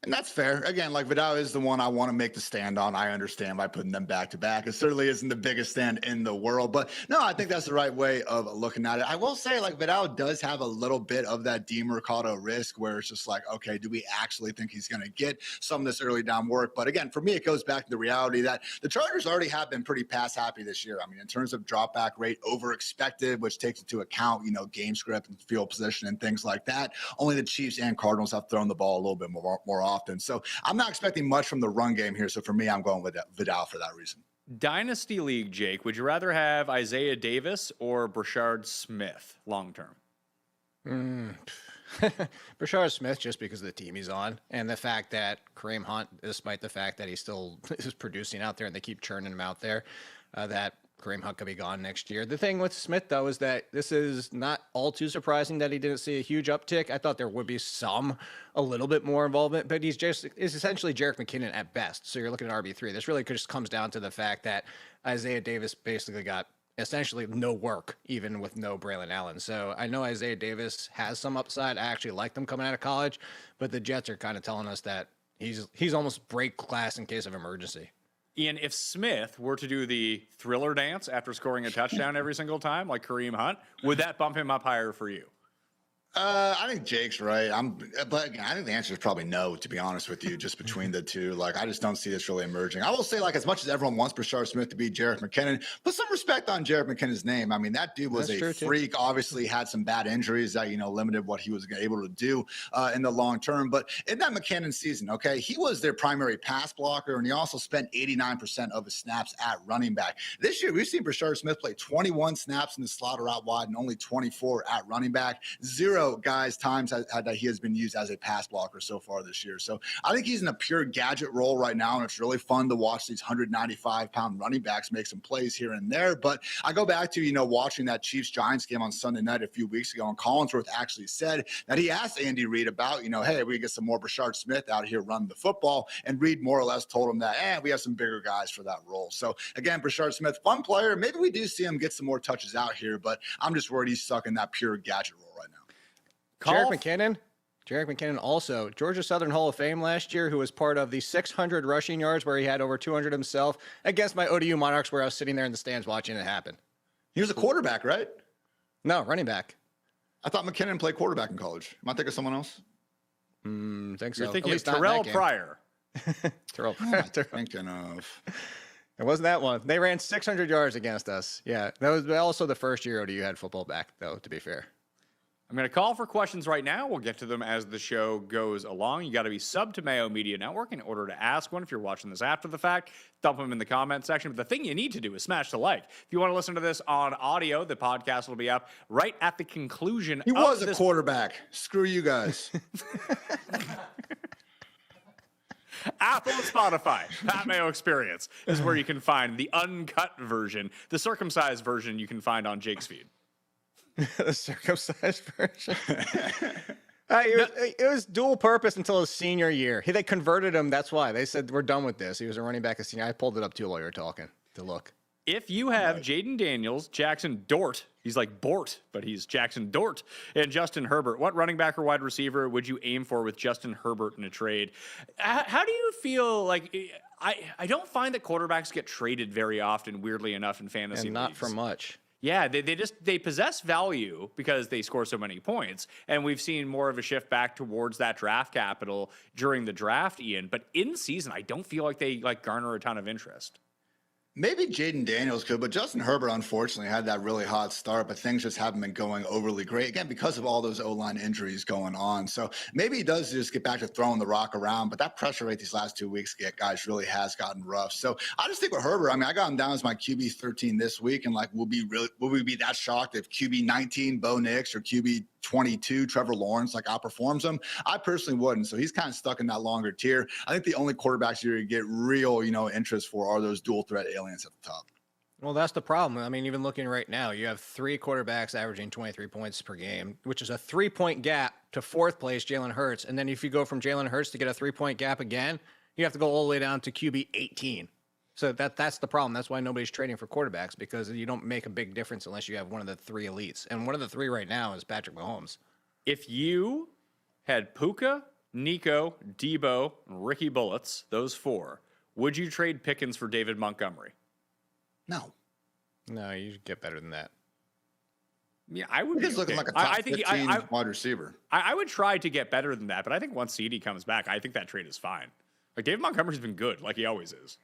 And that's fair. Again, like Vidal is the one I want to make the stand on. I understand by putting them back to back. It certainly isn't the biggest stand in the world, but no, I think that's the right way of looking at it. I will say, like, Vidal does have a little bit of that DeMercado risk where it's just like, okay, do we actually think he's going to get some of this early down work? But again, for me, it goes back to the reality that the Chargers already have been pretty pass happy this year. I mean, in terms of drop back rate over expected, which takes into account, game script and field position and things like that. Only the Chiefs and Cardinals have thrown the ball a little bit more often. So I'm not expecting much from the run game here. So for me, I'm going with Vidal for that reason. Dynasty League, Jake, would you rather have Isaiah Davis or Brashard Smith long term? Brashard Smith, just because of the team he's on and the fact that Kareem Hunt, despite the fact that he still is producing out there and they keep churning him out there, that Kareem Hunt could be gone next year. The thing with Smith, though, is that this is not all too surprising that he didn't see a huge uptick. I thought there would be a little bit more involvement, but is essentially Jerick McKinnon at best. So you're looking at RB3. This really just comes down to the fact that Isaiah Davis basically got essentially no work, even with no Braylon Allen. So I know Isaiah Davis has some upside. I actually liked him coming out of college, but the Jets are kind of telling us that he's almost break glass in case of emergency. Ian, if Smith were to do the thriller dance after scoring a touchdown every single time, like Kareem Hunt, would that bump him up higher for you? I think Jake's right. But again, I think the answer is probably no, to be honest with you, just between the two. Like, I just don't see this really emerging. I will say, like, as much as everyone wants Brashard Smith to be Jerick McKinnon, put some respect on Jerick McKinnon's name. I mean, that dude was a freak. Obviously had some bad injuries that, limited what he was able to do in the long term. But in that McKinnon season, okay, he was their primary pass blocker, and he also spent 89% of his snaps at running back. This year, we've seen Brashard Smith play 21 snaps in the slot or out wide and only 24 at running back. 0 times that he has been used as a pass blocker so far this year. So I think he's in a pure gadget role right now, and it's really fun to watch these 195-pound running backs make some plays here and there. But I go back to, watching that Chiefs-Giants game on Sunday night a few weeks ago, and Collinsworth actually said that he asked Andy Reid about, hey, we get some more Brashard Smith out here running the football, and Reid more or less told him that, we have some bigger guys for that role. So again, Brashard Smith, fun player. Maybe we do see him get some more touches out here, but I'm just worried he's stuck in that pure gadget role right now. Jerick McKinnon also Georgia Southern Hall of Fame last year, who was part of the 600 rushing yards where he had over 200 himself against my ODU Monarchs, where I was sitting there in the stands watching it happen. He was a quarterback, right? No, running back. I thought McKinnon played quarterback in college. Am I thinking of someone else? Think so. You're thinking of Terrell Pryor. Terrell Pryor. Thinking of. It wasn't that one. They ran 600 yards against us. Yeah, that was also the first year ODU had football back, though, to be fair. I'm going to call for questions right now. We'll get to them as the show goes along. You got to be sub to Mayo Media Network in order to ask one. If you're watching this after the fact, dump them in the comment section. But the thing you need to do is smash the like. If you want to listen to this on audio, the podcast will be up right at the conclusion. He was a quarterback. Screw you guys. Apple and Spotify, Pat Mayo Experience is where you can find the uncut version, the circumcised version you can find on Jake's feed. The circumcised version. It was dual purpose until his senior year. They converted him. That's why they said we're done with this. He was a running back a senior. I pulled it up too while you were talking to look. If you have Jaden Daniels, Jackson Dort, he's like Bort, but he's Jackson Dort, and Justin Herbert, what running back or wide receiver would you aim for with Justin Herbert in a trade? How do you feel like? I don't find that quarterbacks get traded very often, weirdly enough, in fantasy and not leagues. for much. Yeah, they possess value because they score so many points, and we've seen more of a shift back towards that draft capital during the draft, Ian. But in season, I don't feel like they garner a ton of interest. Maybe Jaden Daniels could, but Justin Herbert, unfortunately, had that really hot start, but things just haven't been going overly great, again, because of all those O-line injuries going on. So maybe he does just get back to throwing the rock around, but that pressure rate these last 2 weeks, guys, really has gotten rough. So I just think with Herbert, I got him down as my QB 13 this week, and will we be that shocked if QB 19, Bo Nix, or QB 22, Trevor Lawrence, outperforms him? I personally wouldn't. So he's kind of stuck in that longer tier. I think the only quarterbacks you get real, interest for are those dual threat aliens at the top. Well, that's the problem. Even looking right now, you have 3 quarterbacks averaging 23 points per game, which is a 3-point gap to 4th place, Jalen Hurts. And then if you go from Jalen Hurts to get a 3-point gap again, you have to go all the way down to QB 18. So that's the problem. That's why nobody's trading for quarterbacks, because you don't make a big difference unless you have one of the 3 elites. And one of the 3 right now is Patrick Mahomes. If you had Puka, Nico, Debo, and Ricky Bullets, those 4. Would you trade Pickens for David Montgomery? No. No, you get better than that. Yeah, I would. He's looking like a top 15 wide receiver. I would try to get better than that, but I think once CD comes back, I think that trade is fine. Like David Montgomery's been good, like he always is.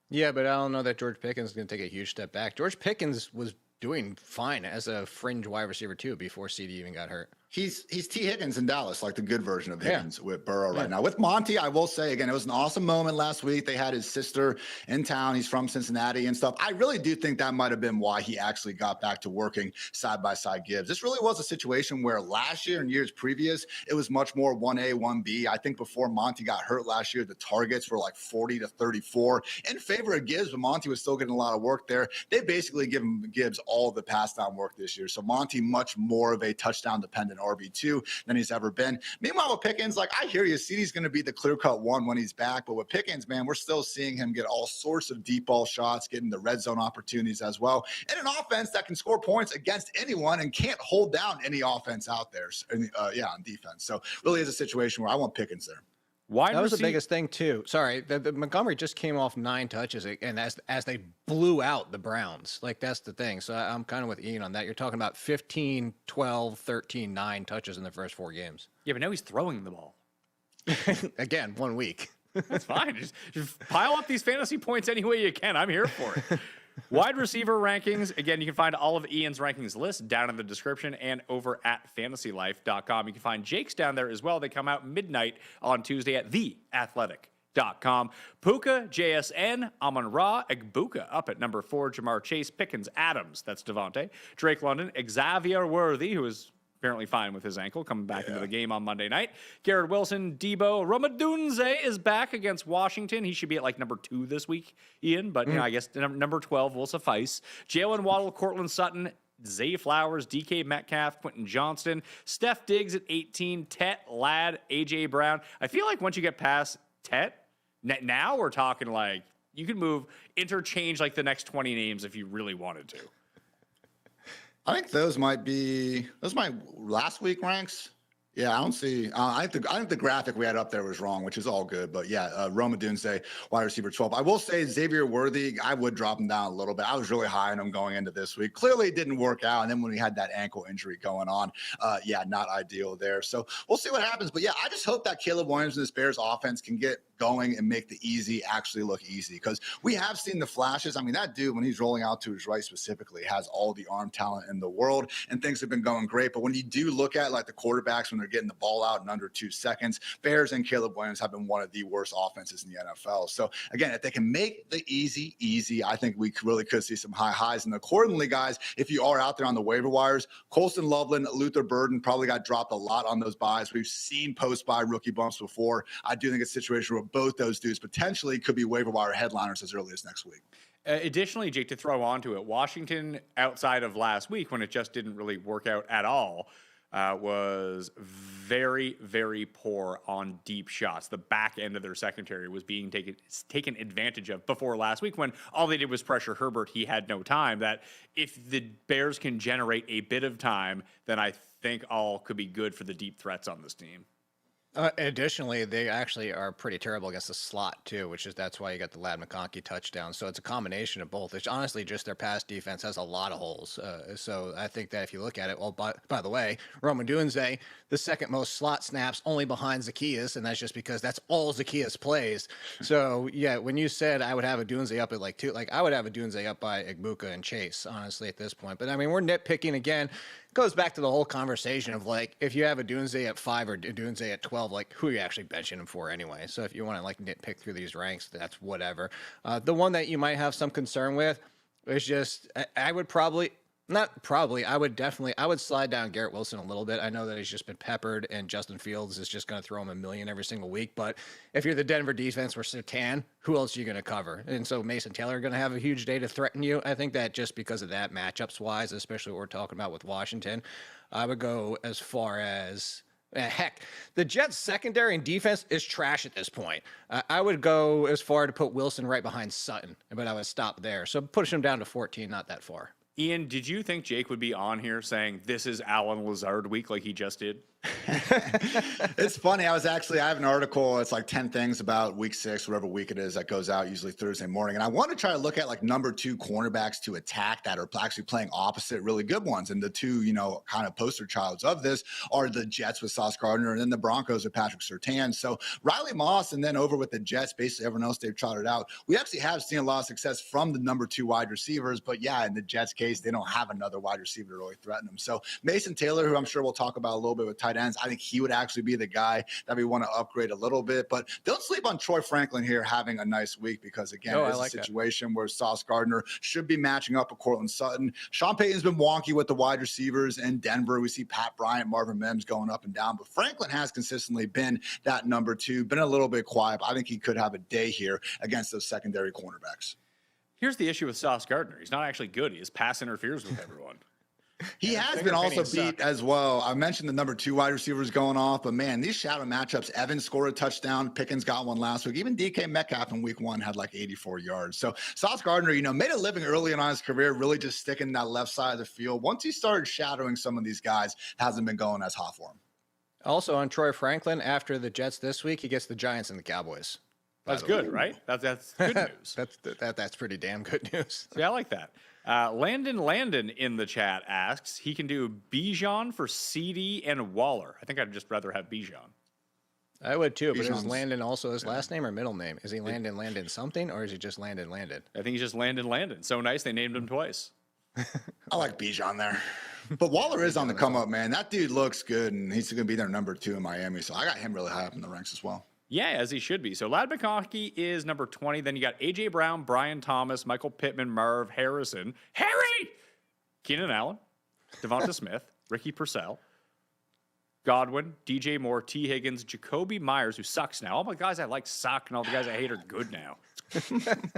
Yeah, but I don't know that George Pickens is going to take a huge step back. George Pickens was doing fine as a fringe wide receiver too before CD even got hurt. He's T. Higgins in Dallas, like the good version of Higgins with Burrow right now. With Monty, I will say, again, it was an awesome moment last week. They had his sister in town. He's from Cincinnati and stuff. I really do think that might have been why he actually got back to working side-by-side Gibbs. This really was a situation where last year and years previous, it was much more 1A, 1B. I think before Monty got hurt last year, the targets were like 40 to 34 in favor of Gibbs, but Monty was still getting a lot of work there. They basically given Gibbs all the pass down work this year. So Monty much more of a touchdown-dependent RB2 than he's ever been. Meanwhile, with Pickens, like I hear you, CD's going to be the clear-cut one when he's back. But with Pickens, man, we're still seeing him get all sorts of deep ball shots, getting the red zone opportunities as well. And an offense that can score points against anyone and can't hold down any offense out there. On defense. So really is a situation where I want Pickens there. That was the biggest thing too. Sorry, the Montgomery just came off 9 touches, and as they blew out the Browns, like that's the thing. So I'm kind of with Ian on that. You're talking about 15, 12, 13, 9 touches in the first 4 games. Yeah, but now he's throwing the ball. Again, 1 week. That's fine. Just pile up these fantasy points any way you can. I'm here for it. Wide receiver rankings. Again, you can find all of Ian's rankings list down in the description and over at fantasylife.com. You can find Jake's down there as well. They come out midnight on Tuesday at theathletic.com. Puka, JSN, Amon-Ra, Egbuka up at number 4. Jamar Chase, Pickens, Adams. That's Devontae. Drake London, Xavier Worthy, who is apparently fine with his ankle, coming back into the game on Monday night. Garrett Wilson, Debo, Romadunze is back against Washington. He should be at like number 2 this week, Ian, but you know, I guess number 12 will suffice. Jalen Waddle, Cortland Sutton, Zay Flowers, DK Metcalf, Quentin Johnston, Steph Diggs at 18, Tet, Ladd, AJ Brown. I feel like once you get past Tet, now we're talking like you could interchange like the next 20 names if you really wanted to. I think those might my last week ranks. Yeah, I don't see. I think the graphic we had up there was wrong, which is all good. But yeah, Roma Dunze, wide receiver 12. I will say Xavier Worthy, I would drop him down a little bit. I was really high on him going into this week. Clearly, it didn't work out. And then when we had that ankle injury going on, not ideal there. So we'll see what happens. But yeah, I just hope that Caleb Williams and this Bears offense can get going and make the easy actually look easy, because we have seen the flashes. I mean, that dude, when he's rolling out to his right specifically, has all the arm talent in the world, and things have been going great. But when you do look at like the quarterbacks when they're getting the ball out in under 2 seconds, Bears and Caleb Williams have been one of the worst offenses in the NFL. So again, if they can make the easy, I think we really could see some high highs. And accordingly, guys, if you are out there on the waiver wires, Colston Loveland, Luther Burden probably got dropped a lot on those buys. We've seen post-buy rookie bumps before. I do think it's a situation where both those dudes potentially could be waiver wire headliners as early as next week. Additionally, Jake, to throw onto it, Washington, outside of last week when it just didn't really work out at all, was very, very poor on deep shots. The back end of their secondary was being taken advantage of before last week when all they did was pressure Herbert. He had no time. That if the Bears can generate a bit of time, then I think all could be good for the deep threats on this team. Additionally, they actually are pretty terrible against the slot too, that's why you got the Ladd McConkey touchdown. So it's a combination of both. It's honestly just their pass defense has a lot of holes. So I think that if you look at it, well, by the way, Roma Dunze, the second most slot snaps, only behind Zacchaeus, and that's just because that's all Zacchaeus plays. So yeah, when you said I would have a Dunze up at like 2, like I would have a Dunze up by Egbuka and Chase, honestly, at this point. But I mean, we're nitpicking again. Goes back to the whole conversation of like, if you have a Dunze at 5 or a Dunze at 12, like who are you actually benching him for anyway? So if you want to like nitpick through these ranks, that's whatever. The one that you might have some concern with is just, I would slide down Garrett Wilson a little bit. I know that he's just been peppered and Justin Fields is just going to throw him a million every single week. But if you're the Denver defense or Sertan, who else are you going to cover? And so Mason Taylor going to have a huge day to threaten you. I think that just because of that matchups wise, especially what we're talking about with Washington, I would go as far as heck, the Jets secondary and defense is trash at this point. I would go as far to put Wilson right behind Sutton, but I would stop there. So push him down to 14, not that far. Ian, did you think Jake would be on here saying this is Alan Lazard week like he just did? It's funny. I have an article. It's like 10 things about week 6, whatever week it is, that goes out usually Thursday morning. And I want to try to look at like number 2 cornerbacks to attack that are actually playing opposite really good ones. And the two, kind of poster childs of this are the Jets with Sauce Gardner and then the Broncos with Patrick Surtain. So Riley Moss and then over with the Jets, basically everyone else they've trotted out. We actually have seen a lot of success from the number 2 wide receivers. But yeah, in the Jets case, they don't have another wide receiver to really threaten them. So Mason Taylor, who I'm sure we'll talk about a little bit with tight ends, I think he would actually be the guy that we want to upgrade a little bit. But don't sleep on Troy Franklin here having a nice week because, again, it's a situation where Sauce Gardner should be matching up with Cortland Sutton. Sean Payton's been wonky with the wide receivers in Denver. We see Pat Bryant, Marvin Mims going up and down. But Franklin has consistently been that number 2, been a little bit quiet. But I think he could have a day here against those secondary cornerbacks. Here's the issue with Sauce Gardner. He's not actually good. He has pass interferes with everyone. He has been also beat as well. I mentioned the number 2 wide receivers going off, but man, these shadow matchups, Evans scored a touchdown. Pickens got one last week. Even DK Metcalf in week 1 had like 84 yards. So Sauce Gardner, made a living early on in his career, really just sticking that left side of the field. Once he started shadowing some of these guys, hasn't been going as hot for him. Also on Troy Franklin, after the Jets this week, he gets the Giants and the Cowboys. That's good, right? That's good news. That's pretty damn good news. Yeah, I like that. Landon in the chat asks, he can do Bijan for CD and Waller. I think I'd just rather have Bijan. I would too, but Bijan's, is Landon also his last name or middle name? Is he Landon something, or is he just Landon? I think he's just Landon. So nice, they named him twice. I like Bijan there. But Waller is on the come up, man. That dude looks good, and he's going to be their number 2 in Miami. So I got him really high up in the ranks as well. Yeah, as he should be. So Ladd McConkey is number 20. Then you got A.J. Brown, Brian Thomas, Michael Pittman, Marv Harrison, Harry, Keenan Allen, Devonta Smith, Ricky Purcell, Godwin, DJ Moore, T. Higgins, Jacoby Myers, who sucks now. All my guys I like suck, and all the guys I hate are good now.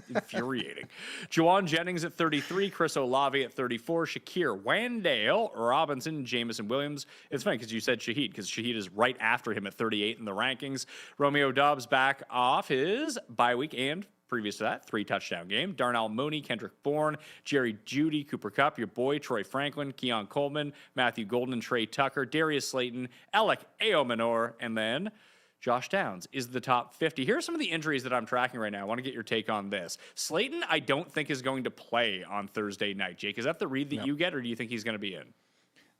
Infuriating. Juwan Jennings at 33, Chris Olave at 34, Shakir, Wandale, Robinson, Jamison Williams. It's funny because you said Shaheed, because Shaheed is right after him at 38 in the rankings. Romeo Doubs back off his bye week and previous to that, 3-touchdown game. Darnell Mooney, Kendrick Bourne, Jerry Jeudy, Cooper Kupp, your boy Troy Franklin, Keon Coleman, Matthew Golden, Trey Tucker, Darius Slayton, Alec Aomanor, and then Josh Downs is the top 50. Here are some of the injuries that I'm tracking right now. I want to get your take on this. Slayton, I don't think is going to play on Thursday night. Jake, is that the read that you get, or do you think he's going to be in?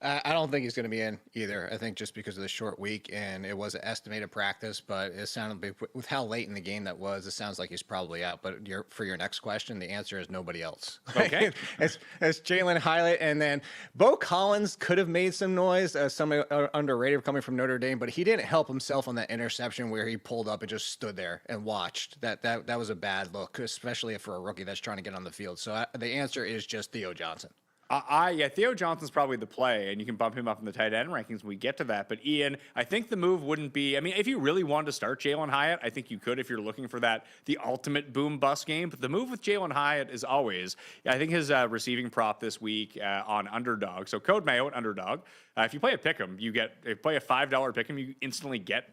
I don't think he's going to be in either. I think just because of the short week, and it was an estimated practice, but it sounded with how late in the game that was, it sounds like he's probably out. But for your next question, the answer is nobody else. Okay. it's Jalen Hyatt, and then Bo Collins could have made some noise, some underrated coming from Notre Dame, but he didn't help himself on that interception where he pulled up and just stood there and watched. That was a bad look, especially for a rookie that's trying to get on the field. So the answer is just Theo Johnson. Theo Johnson's probably the play, and you can bump him up in the tight end rankings when we get to that. But Ian, I think the move wouldn't be, if you really wanted to start Jalen Hyatt, I think you could if you're looking for the ultimate boom bust game. But the move with Jalen Hyatt is always, I think his receiving prop this week on Underdog. So code Mayo at Underdog. If you play a pick'em, if you play a $5 pick'em, you instantly get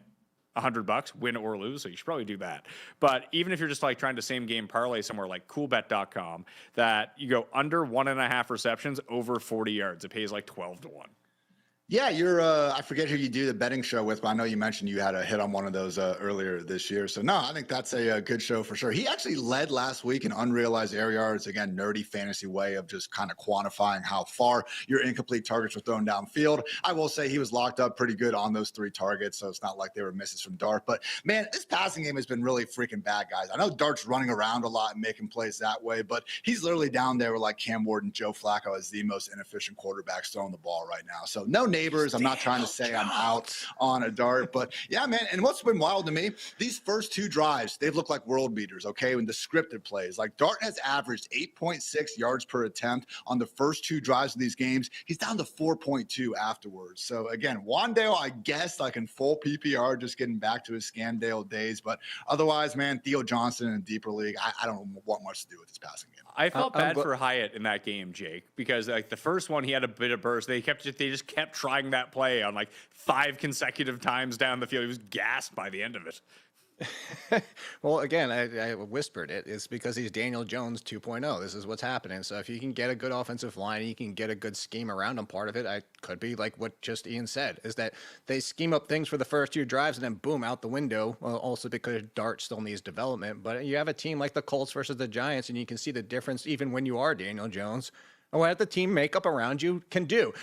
$100, win or lose, so you should probably do that. But even if you're just like trying to same game parlay somewhere like coolbet.com, that you go under 1.5 receptions over 40 yards, it pays like 12 to 1. Yeah, you're, I forget who you do the betting show with, but I know you mentioned you had a hit on one of those earlier this year. So, no, I think that's a good show for sure. He actually led last week in unrealized air yards. Again, nerdy fantasy way of just kind of quantifying how far your incomplete targets were thrown downfield. I will say he was locked up pretty good on those 3 targets, so it's not like they were misses from Dart. But, man, this passing game has been really freaking bad, guys. I know Dart's running around a lot and making plays that way, but he's literally down there with like Cam Ward and Joe Flacco as the most inefficient quarterbacks throwing the ball right now. So, no neighbors. I'm not trying to say I'm out on a Dart, but yeah, man. And what's been wild to me, these first 2 drives, they've looked like world beaters, okay? When the scripted plays, like Dart has averaged 8.6 yards per attempt on the first 2 drives of these games. He's down to 4.2 afterwards. So again, Wandale, I guess, like in full PPR, just getting back to his Scandale days. But otherwise, man, Theo Johnson in a deeper league, I don't want much to do with this passing game. I felt bad for Hyatt in that game, Jake, because like the first one, he had a bit of burst. They just kept trying that play on like 5 consecutive times down the field. He was gassed by the end of it. Well, again, I whispered it. It's because he's Daniel Jones 2.0. This is what's happening. So if you can get a good offensive line, you can get a good scheme around him. Part of it, I could be like what just Ian said, is that they scheme up things for the first 2 drives and then boom, out the window. Well, also because Dart still needs development. But you have a team like the Colts versus the Giants, and you can see the difference even when you are Daniel Jones, and what the team makeup around you can do.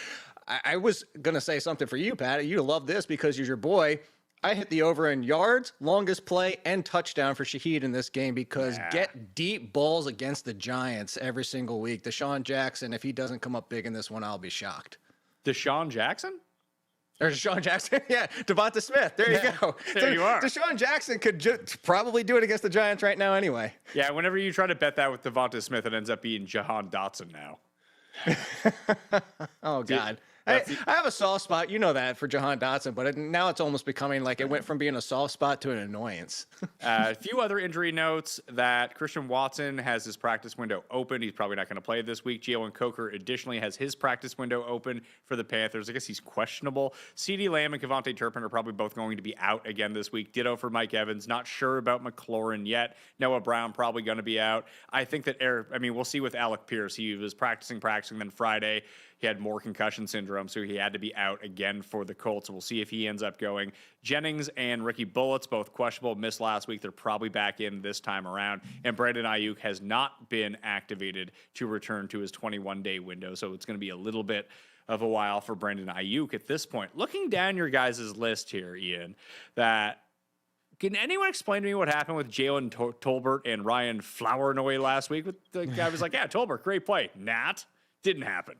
I was going to say something for you, Pat. You love this because you're your boy. I hit the over in yards, longest play, and touchdown for Shaheed in this game because get deep balls against the Giants every single week. Deshaun Jackson, if he doesn't come up big in this one, I'll be shocked. Deshaun Jackson? Or Deshaun Jackson? Yeah, Devonta Smith. There you go. There you are. Deshaun Jackson could probably do it against the Giants right now anyway. Yeah, whenever you try to bet that with Devonta Smith, it ends up being Jahan Dotson now. Oh, God. I have a soft spot, you know that, for Jahan Dotson, but now it's almost becoming like it went from being a soft spot to an annoyance. A few other injury notes that Christian Watson has his practice window open. He's probably not going to play this week. Jalen Coker additionally has his practice window open for the Panthers. I guess he's questionable. CeeDee Lamb and Kevontae Turpin are probably both going to be out again this week. Ditto for Mike Evans. Not sure about McLaurin yet. Noah Brown probably going to be out. I think that we'll see with Alec Pierce. He was practicing, then Friday he had more concussion syndrome, so he had to be out again for the Colts. We'll see if he ends up going. Jennings and Ricky Bullets, both questionable, missed last week. They're probably back in this time around. And Brandon Ayuk has not been activated to return to his 21-day window, so it's going to be a little bit of a while for Brandon Ayuk at this point. Looking down your guys' list here, Ian, can anyone explain to me what happened with Jalen Tolbert and Ryan Flournoy last week? The guy was like, yeah, Tolbert, great play. Didn't happen.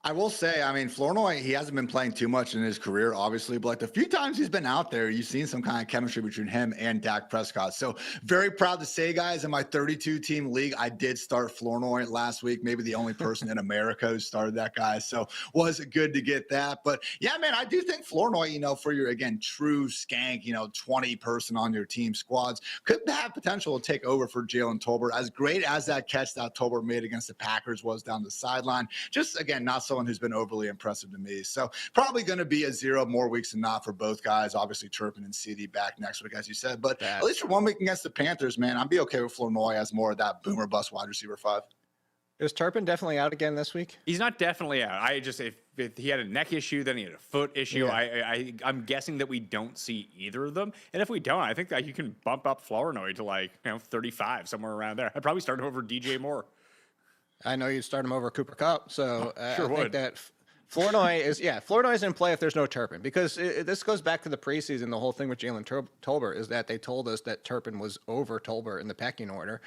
I will say, I mean, Flournoy, he hasn't been playing too much in his career, obviously, but like the few times he's been out there, you've seen some kind of chemistry between him and Dak Prescott. So very proud to say, guys, in my 32-team league, I did start Flournoy last week, maybe the only person in America who started that guy. So was good to get that. But yeah, man, I do think Flournoy, for your, again, true skank, 20 person on your team squads could have potential to take over for Jalen Tolbert. As great as that catch that Tolbert made against the Packers was down the sideline, just again, not someone who's been overly impressive to me. So probably going to be a 0 more weeks than not for both guys. Obviously, Turpin and CeeDee back next week, as you said. But at least for 1 week against the Panthers, man, I'd be okay with Flournoy as more of that boomer bust wide receiver 5. Is Turpin definitely out again this week? He's not definitely out. If he had a neck issue, then he had a foot issue. Yeah. I'm guessing that we don't see either of them. And if we don't, I think that you can bump up Flournoy to 35, somewhere around there. I'd probably start him over DJ Moore. I know you'd start him over Cooper Kupp, so sure I think would. that Flournoy is in play if there's no Turpin, because this goes back to the preseason. The whole thing with Jalen Tolbert is that they told us that Turpin was over Tolbert in the pecking order.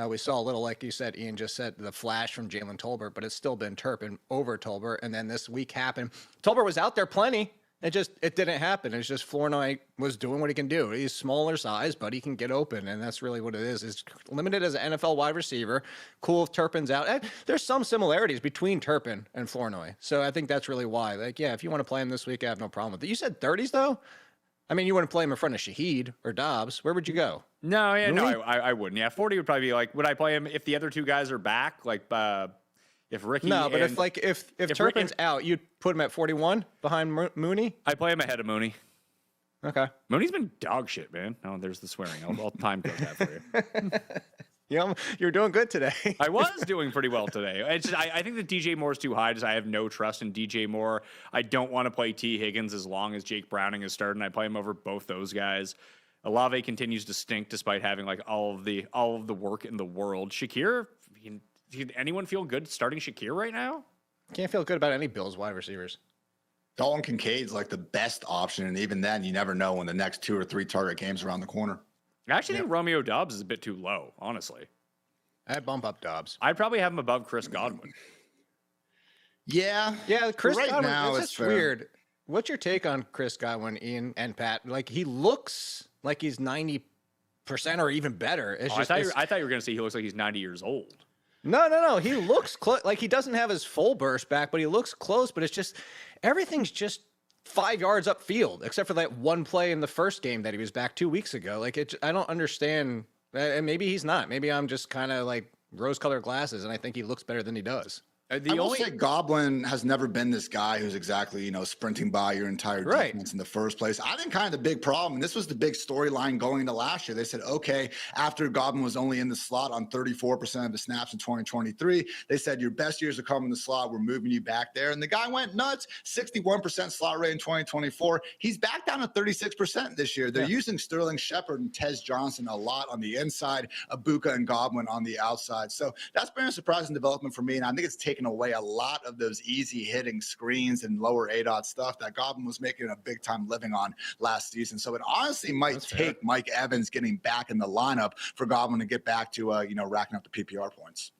We saw a little, like you said, Ian just said, the flash from Jalen Tolbert, but it's still been Turpin over Tolbert. And then this week happened. Tolbert was out there plenty. It didn't happen. It's just Flournoy was doing what he can do. He's smaller size, but he can get open, and that's really what it is. It's limited as an NFL wide receiver. Cool if Turpin's out. There's some similarities between Turpin and Flournoy, so I think that's really why. If you want to play him this week, I have no problem with it. You said 30s, though? I mean, you wouldn't play him in front of Shaheed or Dobbs. Where would you go? No, I wouldn't. Yeah, 40 would probably be would I play him if the other two guys are back? If Ricky if Turpin's out, you'd put him at 41 behind Mooney? I play him ahead of Mooney. Okay. Mooney's been dog shit, man. Oh, there's the swearing. I'll time code that for you. You're doing good today. I was doing pretty well today. I think that DJ Moore's too high. I have no trust in DJ Moore. I don't want to play T. Higgins as long as Jake Browning is starting. I play him over both those guys. Olave continues to stink despite having all of the work in the world. Shakir, did anyone feel good starting Shakir right now? Can't feel good about any Bills wide receivers. Dalton Kincaid's the best option, and even then, you never know when the next 2 or 3 target games around the corner. I actually think Romeo Doubs is a bit too low, honestly. I'd bump up Dobbs. I'd probably have him above Chris Godwin. Yeah, Chris right Godwin. now it's just weird. What's your take on Chris Godwin, Ian and Pat? He looks like he's 90% or even better. I thought you were going to say he looks like he's 90 years old. No. He looks close. He doesn't have his full burst back, but he looks close. But it's just everything's just 5 yards upfield, except for that one play in the first game that he was back 2 weeks ago. I don't understand. And maybe he's not. Maybe I'm just kind of rose-colored glasses, and I think he looks better than he does. I will say Goblin has never been this guy who's exactly, sprinting by your entire defense in the first place. I think kind of the big problem, and this was the big storyline going into last year. They said, okay, after Goblin was only in the slot on 34% of the snaps in 2023, they said your best years are coming in the slot. We're moving you back there. And the guy went nuts, 61% slot rate in 2024. He's back down to 36% this year. They're using Sterling Shepard and Tez Johnson a lot on the inside, Abuka and Goblin on the outside. So that's been a surprising development for me. And I think it's taken away a lot of those easy hitting screens and lower ADOT stuff that Goblin was making a big time living on last season. So it honestly might take Mike Evans getting back in the lineup for Goblin to get back to, racking up the PPR points.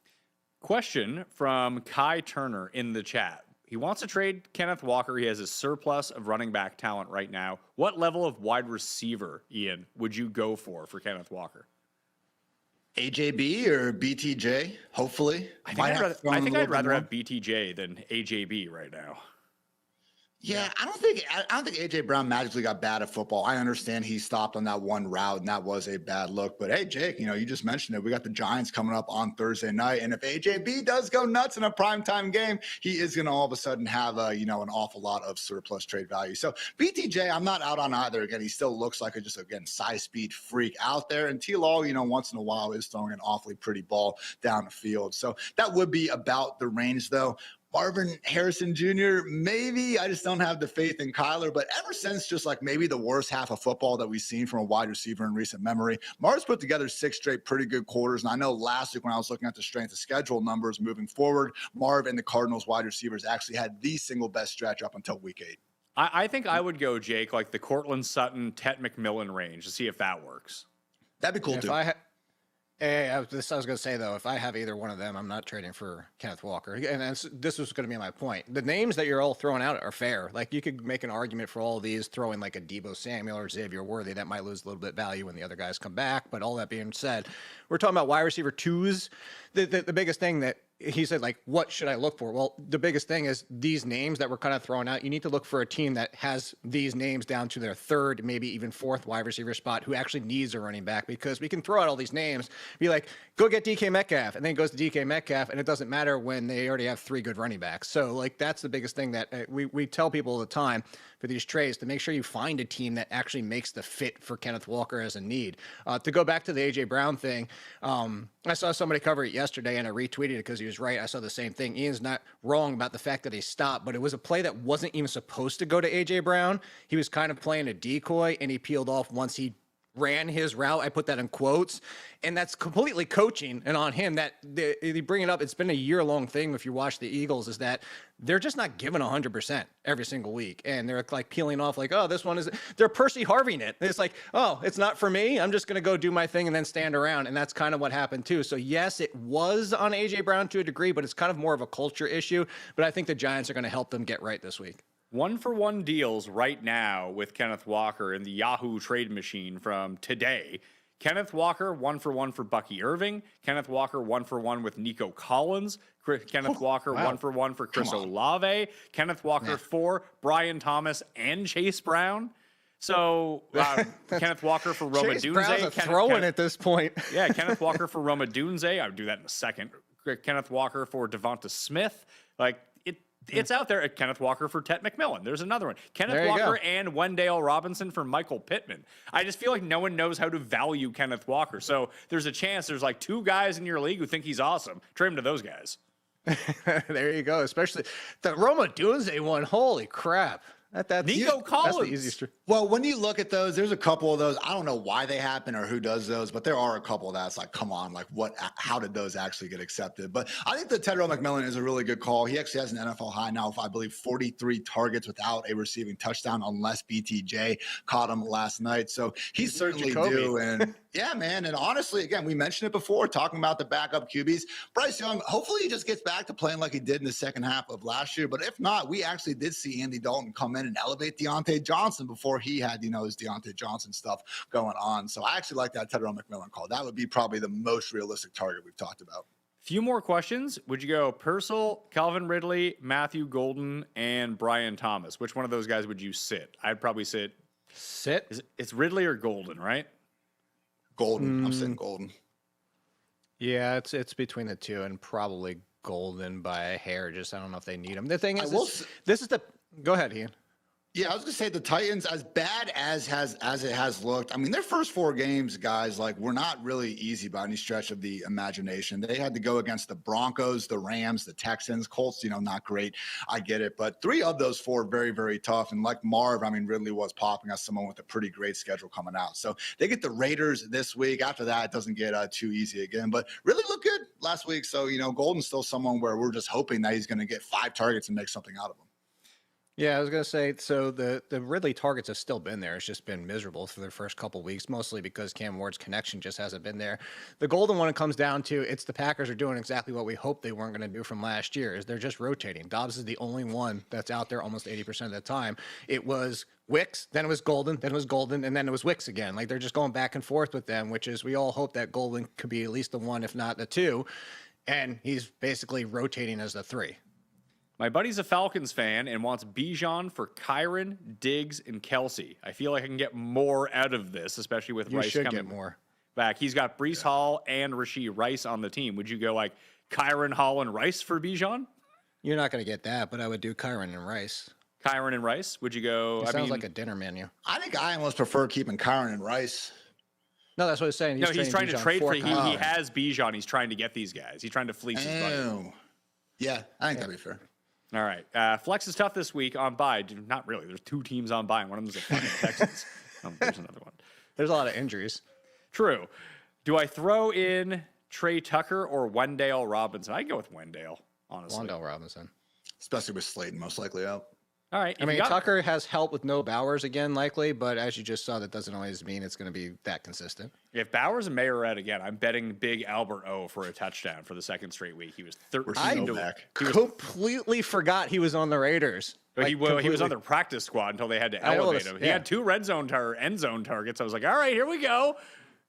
Question from Kai Turner in the chat. He wants to trade Kenneth Walker. He has a surplus of running back talent right now. What level of wide receiver, Ian, would you go for Kenneth Walker? AJB or BTJ, hopefully. I think I'd rather have BTJ than AJB right now. Yeah, I don't think AJ Brown magically got bad at football. I understand he stopped on that one route, and that was a bad look. But hey, Jake, you just mentioned it. We got the Giants coming up on Thursday night, and if AJB does go nuts in a primetime game, he is going to all of a sudden have an awful lot of surplus trade value. So BTJ, I'm not out on either. Again, he still looks like a size speed freak out there. And T-Law, once in a while is throwing an awfully pretty ball down the field. So that would be about the range, though. Marvin Harrison Jr., maybe. I just don't have the faith in Kyler. But ever since just maybe the worst half of football that we've seen from a wide receiver in recent memory, Marv's put together 6 straight pretty good quarters. And I know last week when I was looking at the strength of schedule numbers moving forward, Marv and the Cardinals wide receivers actually had the single best stretch up until week 8. I think I would go, Jake, the Cortland Sutton, Tet McMillan range to see if that works. That'd be cool, too. I was going to say, though, if I have either one of them, I'm not trading for Kenneth Walker. And this was going to be my point. The names that you're all throwing out are fair. You could make an argument for all of these, throw in a Deebo Samuel or Xavier Worthy. That might lose a little bit value when the other guys come back. But all that being said, we're talking about wide receiver 2s. The biggest thing that he said, what should I look for? Well, the biggest thing is these names that we're kind of throwing out. You need to look for a team that has these names down to their 3rd, maybe even 4th wide receiver spot who actually needs a running back, because we can throw out all these names, be like, go get DK Metcalf, and then it goes to DK Metcalf, and it doesn't matter when they already have 3 good running backs. So, that's the biggest thing that we tell people all the time for these trades, to make sure you find a team that actually makes the fit for Kenneth Walker as a need. To go back to the A.J. Brown thing, I saw somebody cover it yesterday, and I retweeted it because he was right. I saw the same thing. Ian's not wrong about the fact that he stopped, but it was a play that wasn't even supposed to go to A.J. Brown. He was kind of playing a decoy, and he peeled off once he ran his route. I put that in quotes, and that's completely coaching and on him. That they bring it up. It's been a year-long thing. If you watch the Eagles, is that they're just not giving 100% every single week, and they're peeling off oh, this one is. They're Percy Harveying it. It's oh, it's not for me. I'm just going to go do my thing and then stand around, and that's kind of what happened too. So yes, it was on AJ Brown to a degree, but it's kind of more of a culture issue. But I think the Giants are going to help them get right this week. 1-for-1 deals right now with Kenneth Walker in the Yahoo trade machine from today. Kenneth Walker, 1-for-1 for Bucky Irving. Kenneth Walker, 1-for-1 with Nico Collins. Kenneth Walker, 1-for-1 for Chris Olave. Kenneth Walker, 4, Brian Thomas, and Chase Brown. So Kenneth Walker for Roma Chase Dunze. Brown's throwing at this point. Yeah, Kenneth Walker for Roma Dunze. I would do that in a second. Kenneth Walker for Devonta Smith. It's out there. Kenneth Walker for Tet McMillan. There's another one. Kenneth Walker and Wendell Robinson for Michael Pittman. I just feel like no one knows how to value Kenneth Walker. So there's a chance there's 2 guys in your league who think he's awesome. Trade him to those guys. There you go. Especially the Roma Dunze one. Holy crap. That's Nico Collins. That's the easiest. Well, when you look at those, there's a couple of those. I don't know why they happen or who does those, but there are a couple that's come on, how did those actually get accepted? But I think that Tedrow McMillan is a really good call. He actually has an NFL high now of, I believe, 43 targets without a receiving touchdown, unless BTJ caught him last night. So he's certainly due. And yeah, man. And honestly, again, we mentioned it before, talking about the backup QBs. Bryce Young, hopefully he just gets back to playing like he did in the second half of last year. But if not, we actually did see Andy Dalton come in and elevate Deontay Johnson before he had, his Deontay Johnson stuff going on. So I actually like that Tedrow McMillan call. That would be probably the most realistic target we've talked about. Few more questions. Would you go Purcell, Calvin Ridley, Matthew Golden, and Brian Thomas? Which one of those guys would you sit? I'd probably sit. It's Ridley or Golden, right? Golden. I'm sitting Golden. Yeah, it's between the two, and probably Golden by a hair. Just I don't know if they need him. The thing I is, will this is the. Go ahead, Ian. Yeah, I was gonna say the Titans, as bad as it has looked. I mean, their first 4 games, guys, like were not really easy by any stretch of the imagination. They had to go against the Broncos, the Rams, the Texans, Colts. Not great. I get it, but 3 of those 4 very, very tough. And like Marv, I mean, Ridley was popping as someone with a pretty great schedule coming out. So they get the Raiders this week. After that, it doesn't get too easy again. But really looked good last week. So Golden's still someone where we're just hoping that he's going to get 5 targets and make something out of them. Yeah, I was going to say, so the Ridley targets have still been there. It's just been miserable for the first couple of weeks, mostly because Cam Ward's connection just hasn't been there. The Golden one, it comes down to, it's the Packers are doing exactly what we hoped they weren't going to do from last year, is they're just rotating. Dobbs is the only one that's out there almost 80% of the time. It was Wicks, then it was Golden, then it was Golden, and then it was Wicks again. Like, they're just going back and forth with them, which is we all hope that Golden could be at least the 1, if not the 2, and he's basically rotating as the 3. My buddy's a Falcons fan and wants Bijan for Kyron, Diggs, and Kelsey. I feel like I can get more out of this, especially with Rice coming get more back. He's got Breece Hall and Rashee Rice on the team. Would you go like Kyron, Hall, and Rice for Bijan? You're not going to get that, but I would do Kyron and Rice. Kyron and Rice? Would you go? It sounds like a dinner menu. I think I almost prefer keeping Kyron and Rice. No, that's what I was saying. He's trying to trade for. He has Bijan. He's trying to get these guys. He's trying to fleece his buddy. Yeah, I think that'd be fair. All right. Flex is tough this week on bye. Not really. There's 2 teams on bye, and one of them is the fucking Texans. There's another one. There's a lot of injuries. True. Do I throw in Trey Tucker or Wendell Robinson? I'd go with Wendell, honestly. Wendell Robinson. Especially with Slayton most likely out. All right. I mean, Tucker has help with no Bowers again, likely, but as you just saw, that doesn't always mean it's going to be that consistent. If Bowers and Mayo are out again, I'm betting big Albert O for a touchdown for the second straight week. He was 13 to back. Completely forgot he was on the Raiders. But he was on their practice squad until they had to elevate him. He had 2 end zone targets. I was like, all right, here we go.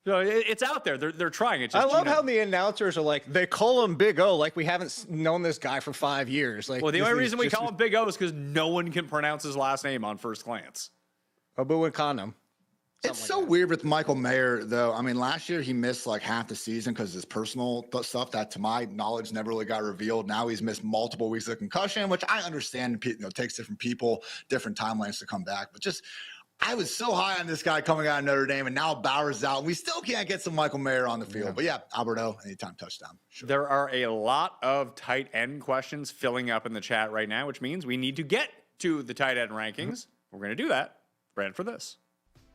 So it's out there. They're trying. It's just, I love how the announcers are like, they call him Big O, like we haven't known this guy for 5 years. Like, well, the only reason we call him Big O is because no one can pronounce his last name on first glance. Obuwakana. It's so weird with Michael Mayer, though. I mean, last year he missed like half the season because of his personal stuff that, to my knowledge, never really got revealed. Now he's missed multiple weeks of concussion, which I understand. Takes different people, different timelines to come back. But just, I was so high on this guy coming out of Notre Dame, and now Bowers is out. And we still can't get some Michael Mayer on the field. Yeah. But yeah, Alberto, anytime touchdown. Sure. There are a lot of tight end questions filling up in the chat right now, which means we need to get to the tight end rankings. We're going to do that right after this.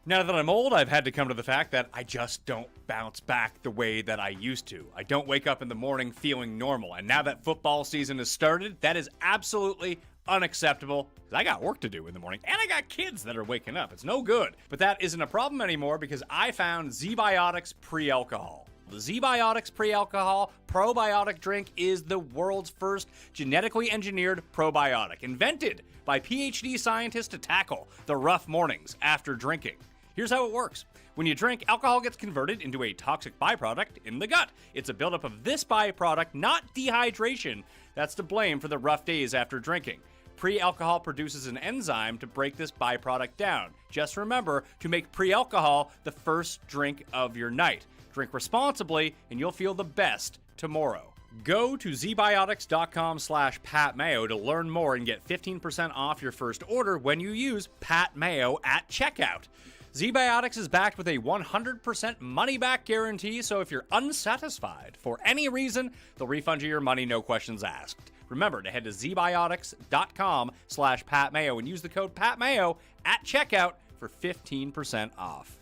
Now that I'm old, I've had to come to the fact that I just don't bounce back the way that I used to. I don't wake up in the morning feeling normal. And now that football season has started, that is absolutely unacceptable. I got work to do in the morning, and I got kids that are waking up. It's no good. But that isn't a problem anymore because I found ZBiotics Pre-Alcohol. The ZBiotics Pre-Alcohol probiotic drink is the world's first genetically engineered probiotic, invented by PhD scientists to tackle the rough mornings after drinking. Here's how it works. When you drink, alcohol gets converted into a toxic byproduct in the gut. It's a buildup of this byproduct, not dehydration, that's to blame for the rough days after drinking. Pre-alcohol produces an enzyme to break this byproduct down. Just remember to make pre-alcohol the first drink of your night. Drink responsibly, and you'll feel the best tomorrow. Go to zbiotics.com/PatMayo to learn more and get 15% off your first order when you use Pat Mayo at checkout. ZBiotics is backed with a 100% money-back guarantee, so if you're unsatisfied for any reason, they'll refund you your money, no questions asked. Remember to head to zbiotics.com/PatMayo and use the code PatMayo at checkout for 15% off.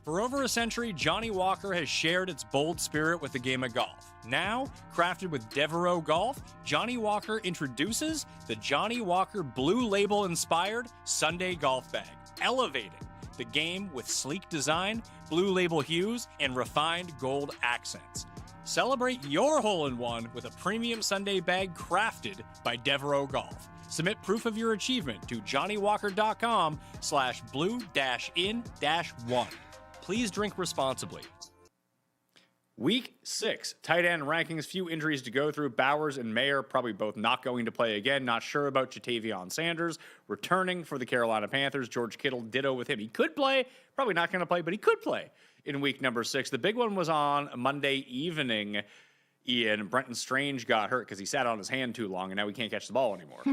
For over a century, Johnnie Walker has shared its bold spirit with the game of golf. Now, crafted with Devereux Golf, Johnnie Walker introduces the Johnnie Walker Blue Label-inspired Sunday Golf Bag, elevating the game with sleek design, Blue Label hues, and refined gold accents. Celebrate your hole-in-one with a premium Sunday bag crafted by Devereux Golf. Submit proof of your achievement to johnniewalker.com/blue-in-1. Please drink responsibly. Week 6, tight end rankings, few injuries to go through. Bowers and Mayer probably both not going to play again. Not sure about Jatavion Sanders returning for the Carolina Panthers. George Kittle, ditto with him. He could play, probably not going to play, but he could play in week number 6. The big one was on Monday evening. Ian, Brenton Strange got hurt because he sat on his hand too long, and now he can't catch the ball anymore.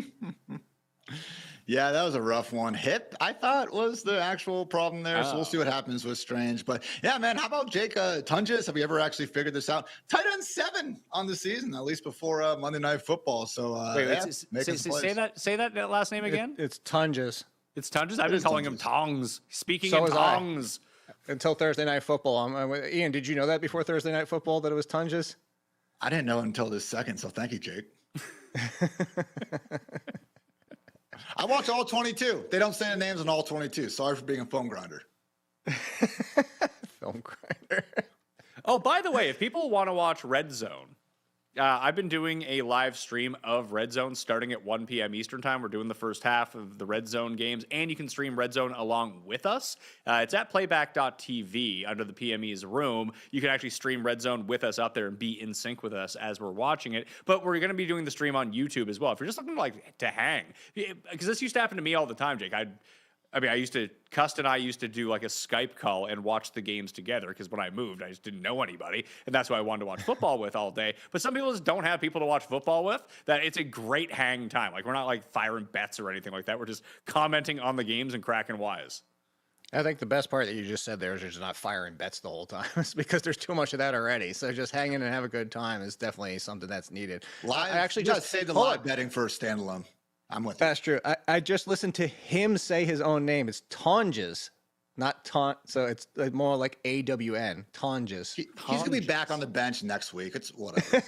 Yeah, that was a rough one. Hip, I thought, was the actual problem there. So we'll see what happens with Strange. But yeah, man, how about Jake Tunges? Have we ever actually figured this out? Tight end 7 on the season, at least before Monday Night Football. So say that last name again. It's Tunges. It's Tunges. I've been calling him Tongs. Speaking So of was I. Tongs. Until Thursday Night Football. Ian, did you know that before Thursday Night Football that it was Tunges? I didn't know until this second. So thank you, Jake. I watch all 22. They don't say the names on all 22. Sorry for being a phone grinder. Film grinder. Oh, by the way, if people want to watch Red Zone, I've been doing a live stream of Red Zone starting at 1 p.m. Eastern time. We're doing the first half of the Red Zone games, and you can stream Red Zone along with us. It's at playback.tv under the PME's room. You can actually stream Red Zone with us up there and be in sync with us as we're watching it. But we're going to be doing the stream on YouTube as well. If you're just looking to hang, because this used to happen to me all the time, Jake. Cust and I used to do like a Skype call and watch the games together because when I moved, I just didn't know anybody. And that's who I wanted to watch football with all day. But some people just don't have people to watch football with. That it's a great hang time. Like, we're not like firing bets or anything like that. We're just commenting on the games and cracking wise. I think the best part that you just said there is just not firing bets the whole time. It's because there's too much of that already. So just hanging and have a good time is definitely something that's needed. Live, I actually just save the live betting for a standalone. I'm with you. That's true. I just listened to him say his own name. It's Tonges, not Ton. So it's more like AWN. Tonges. He's going to be back on the bench next week. It's whatever.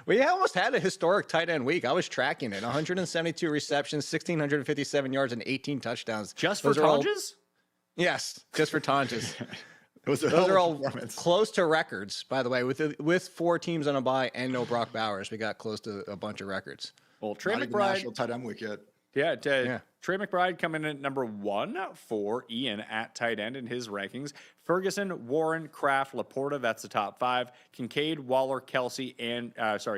We almost had a historic tight end week. I was tracking it. 172 receptions, 1,657 yards, and 18 touchdowns. Just for Tonges? Yes, just for Tonges. Those are all close to records, by the way. With 4 teams on a bye and no Brock Bowers, we got close to a bunch of records. Well, Trey Not even McBride. National tight end week yet. Yeah. Trey McBride coming in at number 1 for Ian at tight end in his rankings. Ferguson, Warren, Kraft, Laporta, that's the top 5. Kincaid, Waller, Kelsey, and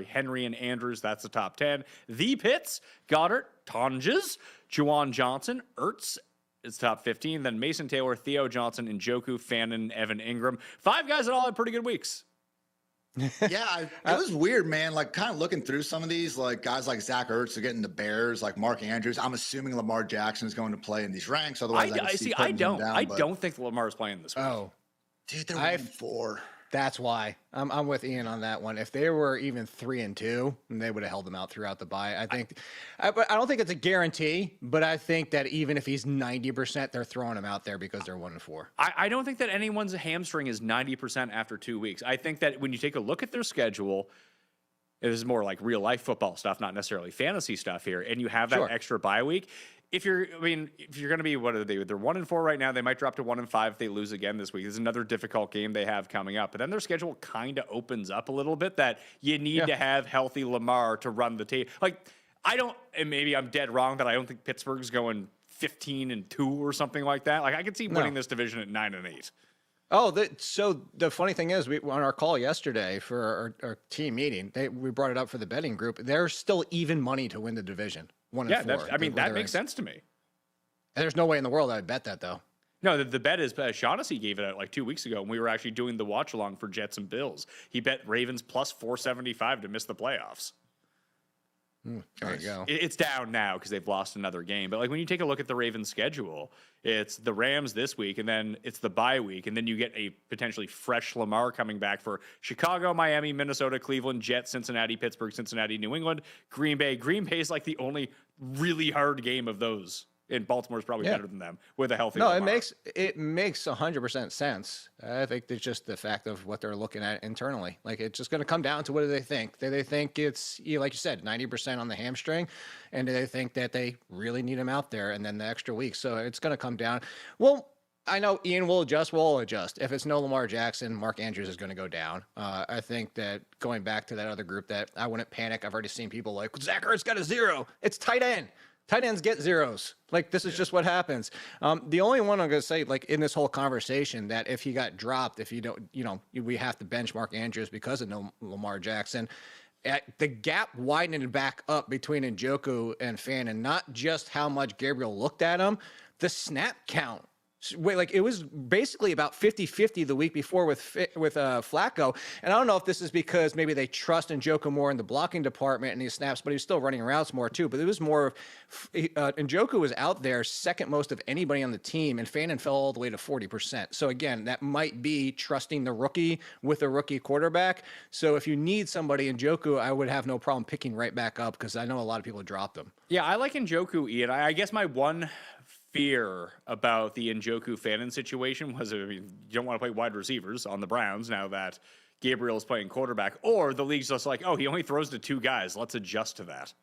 Henry and Andrews, that's the top 10. The Pitts, Goddard, Tonges, Juwan Johnson, Ertz, it's top 15. Then Mason Taylor, Theo Johnson, Njoku, Fannin, Evan Ingram. 5 guys that all had pretty good weeks. Yeah, it was weird, man. Like, kind of looking through some of these, like guys like Zach Ertz are getting the Bears, like Mark Andrews. I'm assuming Lamar Jackson is going to play in these ranks. Otherwise, I don't think Lamar is playing this week. Oh, dude, they're 1-4. That's why I'm with Ian on that one. If they were even 3-2, they would have held them out throughout the bye. I don't think it's a guarantee, but I think that even if he's 90%, they're throwing him out there because they're 1-4. I don't think that anyone's hamstring is 90% after 2 weeks. I think that when you take a look at their schedule, it is more like real life football stuff, not necessarily fantasy stuff here, and you have that extra bye week. If you're going to be, what are they? They're 1-4 right now. They might drop to 1-5 if they lose again this week. There's another difficult game they have coming up. But then their schedule kind of opens up a little bit that you need to have healthy Lamar to run the tape. Like, and maybe I'm dead wrong that I don't think Pittsburgh's going 15-2 or something like that. Like, I could see winning this division at 9-8. Oh, so the funny thing is, on our call yesterday for our team meeting, we brought it up for the betting group. They're still even money to win the division. 1-4. That makes sense to me. And there's no way in the world I'd bet that, though. No, the bet is Shaughnessy gave it out like 2 weeks ago, and we were actually doing the watch along for Jets and Bills. He bet Ravens plus 475 to miss the playoffs. There you go. It's down now because they've lost another game. But like when you take a look at the Ravens' schedule, it's the Rams this week, and then it's the bye week, and then you get a potentially fresh Lamar coming back for Chicago, Miami, Minnesota, Cleveland, Jets, Cincinnati, Pittsburgh, Cincinnati, New England, Green Bay. Green Bay is like the only really hard game of those. And Baltimore's probably better than them with a healthy Lamar. It makes 100% sense. I think it's just the fact of what they're looking at internally. Like, it's just going to come down to what do they think? Do they think it's, like you said, 90% on the hamstring? And do they think that they really need him out there and then the extra week? So it's going to come down. Well, I know Ian will adjust. We'll adjust. If it's no Lamar Jackson, Mark Andrews is going to go down. I think that going back to that other group that I wouldn't panic. I've already seen people like, Zach Ertz got a 0. It's tight end. Tight ends get 0s. Like, this is just what happens. The only one I'm going to say, like, in this whole conversation, that if he got dropped, if you don't, we have to benchmark Andrews because of no Lamar Jackson. The gap widening back up between Njoku and Fannin, not just how much Gabriel looked at him, the snap count Wait, like it was basically about 50-50 the week before with Flacco. And I don't know if this is because maybe they trust Njoku more in the blocking department and he snaps, but he was still running routes more too. But it was more of Njoku was out there second most of anybody on the team, and Fannin fell all the way to 40%. So again, that might be trusting the rookie with a rookie quarterback. So if you need somebody Njoku, I would have no problem picking right back up because I know a lot of people dropped him. Yeah, I like Njoku, Ian. I guess my one fear about the Njoku Fannin situation was, I mean, you don't want to play wide receivers on the Browns now that Gabriel is playing quarterback, or the league's just like, oh, he only throws to 2 guys. Let's adjust to that.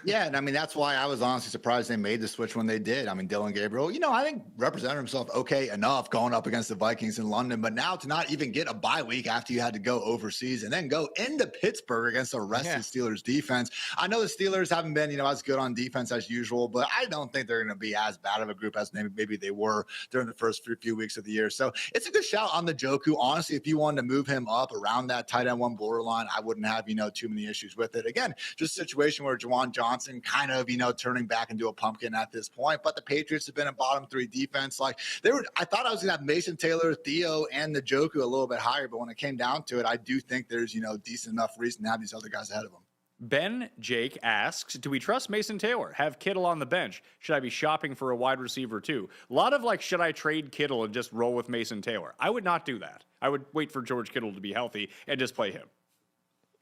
Yeah, and I mean, that's why I was honestly surprised they made the switch when they did. I mean, Dylan Gabriel, I think represented himself okay enough going up against the Vikings in London, but now to not even get a bye week after you had to go overseas and then go into Pittsburgh against the rested Steelers defense. I know the Steelers haven't been, as good on defense as usual, but I don't think they're going to be as bad of a group as maybe they were during the first few weeks of the year. So it's a good shout on the Njoku. Honestly, if you wanted to move him up around that tight end 1 borderline, I wouldn't have, too many issues with it. Again, just a situation where Juwan Johnson kind of, turning back into a pumpkin at this point. But the Patriots have been a bottom 3 defense. Like I thought I was going to have Mason Taylor, Theo, and the Njoku a little bit higher. But when it came down to it, I do think there's, decent enough reason to have these other guys ahead of them. Ben Jake asks, do we trust Mason Taylor? Have Kittle on the bench? Should I be shopping for a wide receiver too? A lot of should I trade Kittle and just roll with Mason Taylor? I would not do that. I would wait for George Kittle to be healthy and just play him.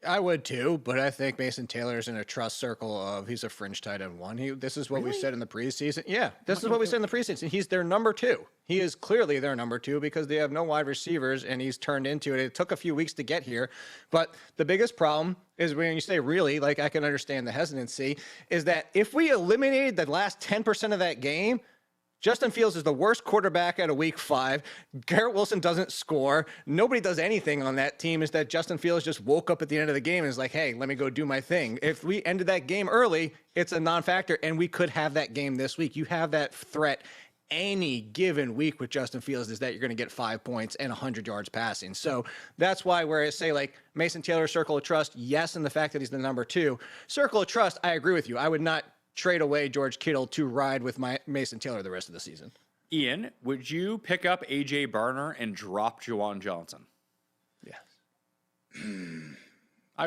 I would too, but I think Mason Taylor's in a trust circle of he's a fringe tight end 1. This is what we said in the preseason. Yeah, this is what we said in the preseason. He's their number 2. He is clearly their number 2 because they have no wide receivers, and he's turned into it. It took a few weeks to get here, but the biggest problem is when you say really, I can understand the hesitancy, is that if we eliminated the last 10% of that game, Justin Fields is the worst quarterback out of week 5. Garrett Wilson doesn't score. Nobody does anything on that team. Is that Justin Fields just woke up at the end of the game and is like, hey, let me go do my thing. If we ended that game early, it's a non-factor, and we could have that game this week. You have that threat any given week with Justin Fields is that you're going to get 5 points and 100 yards passing. So that's why where I say Mason Taylor, circle of trust, yes, and the fact that he's the number 2. Circle of trust, I agree with you. I would not trade away George Kittle to ride with Mason Taylor the rest of the season. Ian, would you pick up A.J. Barner and drop Juwan Johnson? Yes.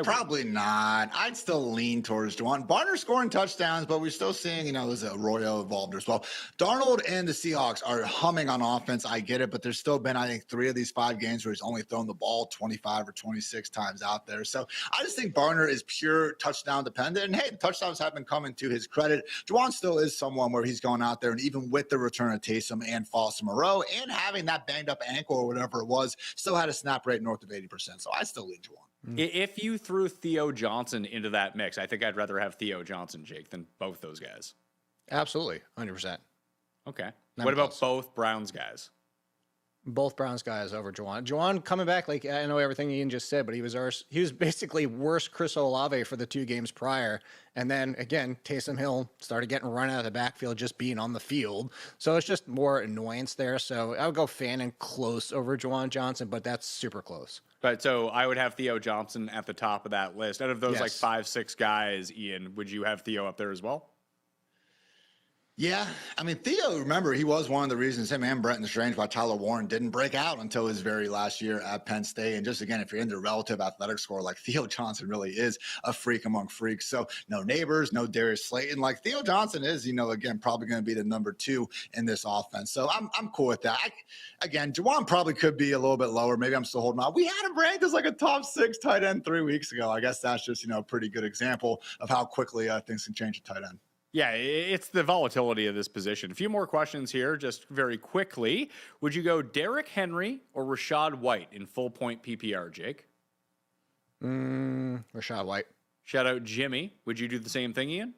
Probably not. I'd still lean towards Juwan. Barner scoring touchdowns, but we're still seeing, there's a Arroyo involved as well. Darnold and the Seahawks are humming on offense. I get it, but there's still been, I think, 3 of these 5 games where he's only thrown the ball 25 or 26 times out there. So I just think Barner is pure touchdown dependent. And hey, the touchdowns have been coming to his credit. Juwan still is someone where he's going out there, and even with the return of Taysom and Foster Moreau and having that banged up ankle or whatever it was, still had a snap rate north of 80%. So I still lean Juwan. If you threw Theo Johnson into that mix, I think I'd rather have Theo Johnson, Jake, than both those guys. Absolutely, 100%. Okay. What about both Browns guys? Both Browns guys over Juwan. Juwan coming back, I know everything Ian just said, but he was basically worse Chris Olave for the 2 games prior. And then, again, Taysom Hill started getting run out of the backfield just being on the field. So it's just more annoyance there. So I would go Fannin close over Juwan Johnson, but that's super close. But so I would have Theo Johnson at the top of that list. Out of those Yes. 5-6 guys, Ian, would you have Theo up there as well? Yeah, I mean, Theo, remember, he was one of the reasons him and Brenton Strange, why Tyler Warren didn't break out until his very last year at Penn State. And just again, if you're into relative athletic score, Theo Johnson really is a freak among freaks. So no Neighbors, no Darius Slayton. Theo Johnson is, again, probably going to be the number 2 in this offense. So I'm cool with that. Again, Juwan probably could be a little bit lower. Maybe I'm still holding on. We had him ranked as a top 6 tight end 3 weeks ago. I guess that's just, a pretty good example of how quickly things can change at tight end. Yeah, it's the volatility of this position. A few more questions here, just very quickly. Would you go Derrick Henry or Rachaad White in full point PPR, Jake? Rachaad White. Shout out Jimmy. Would you do the same thing, Ian?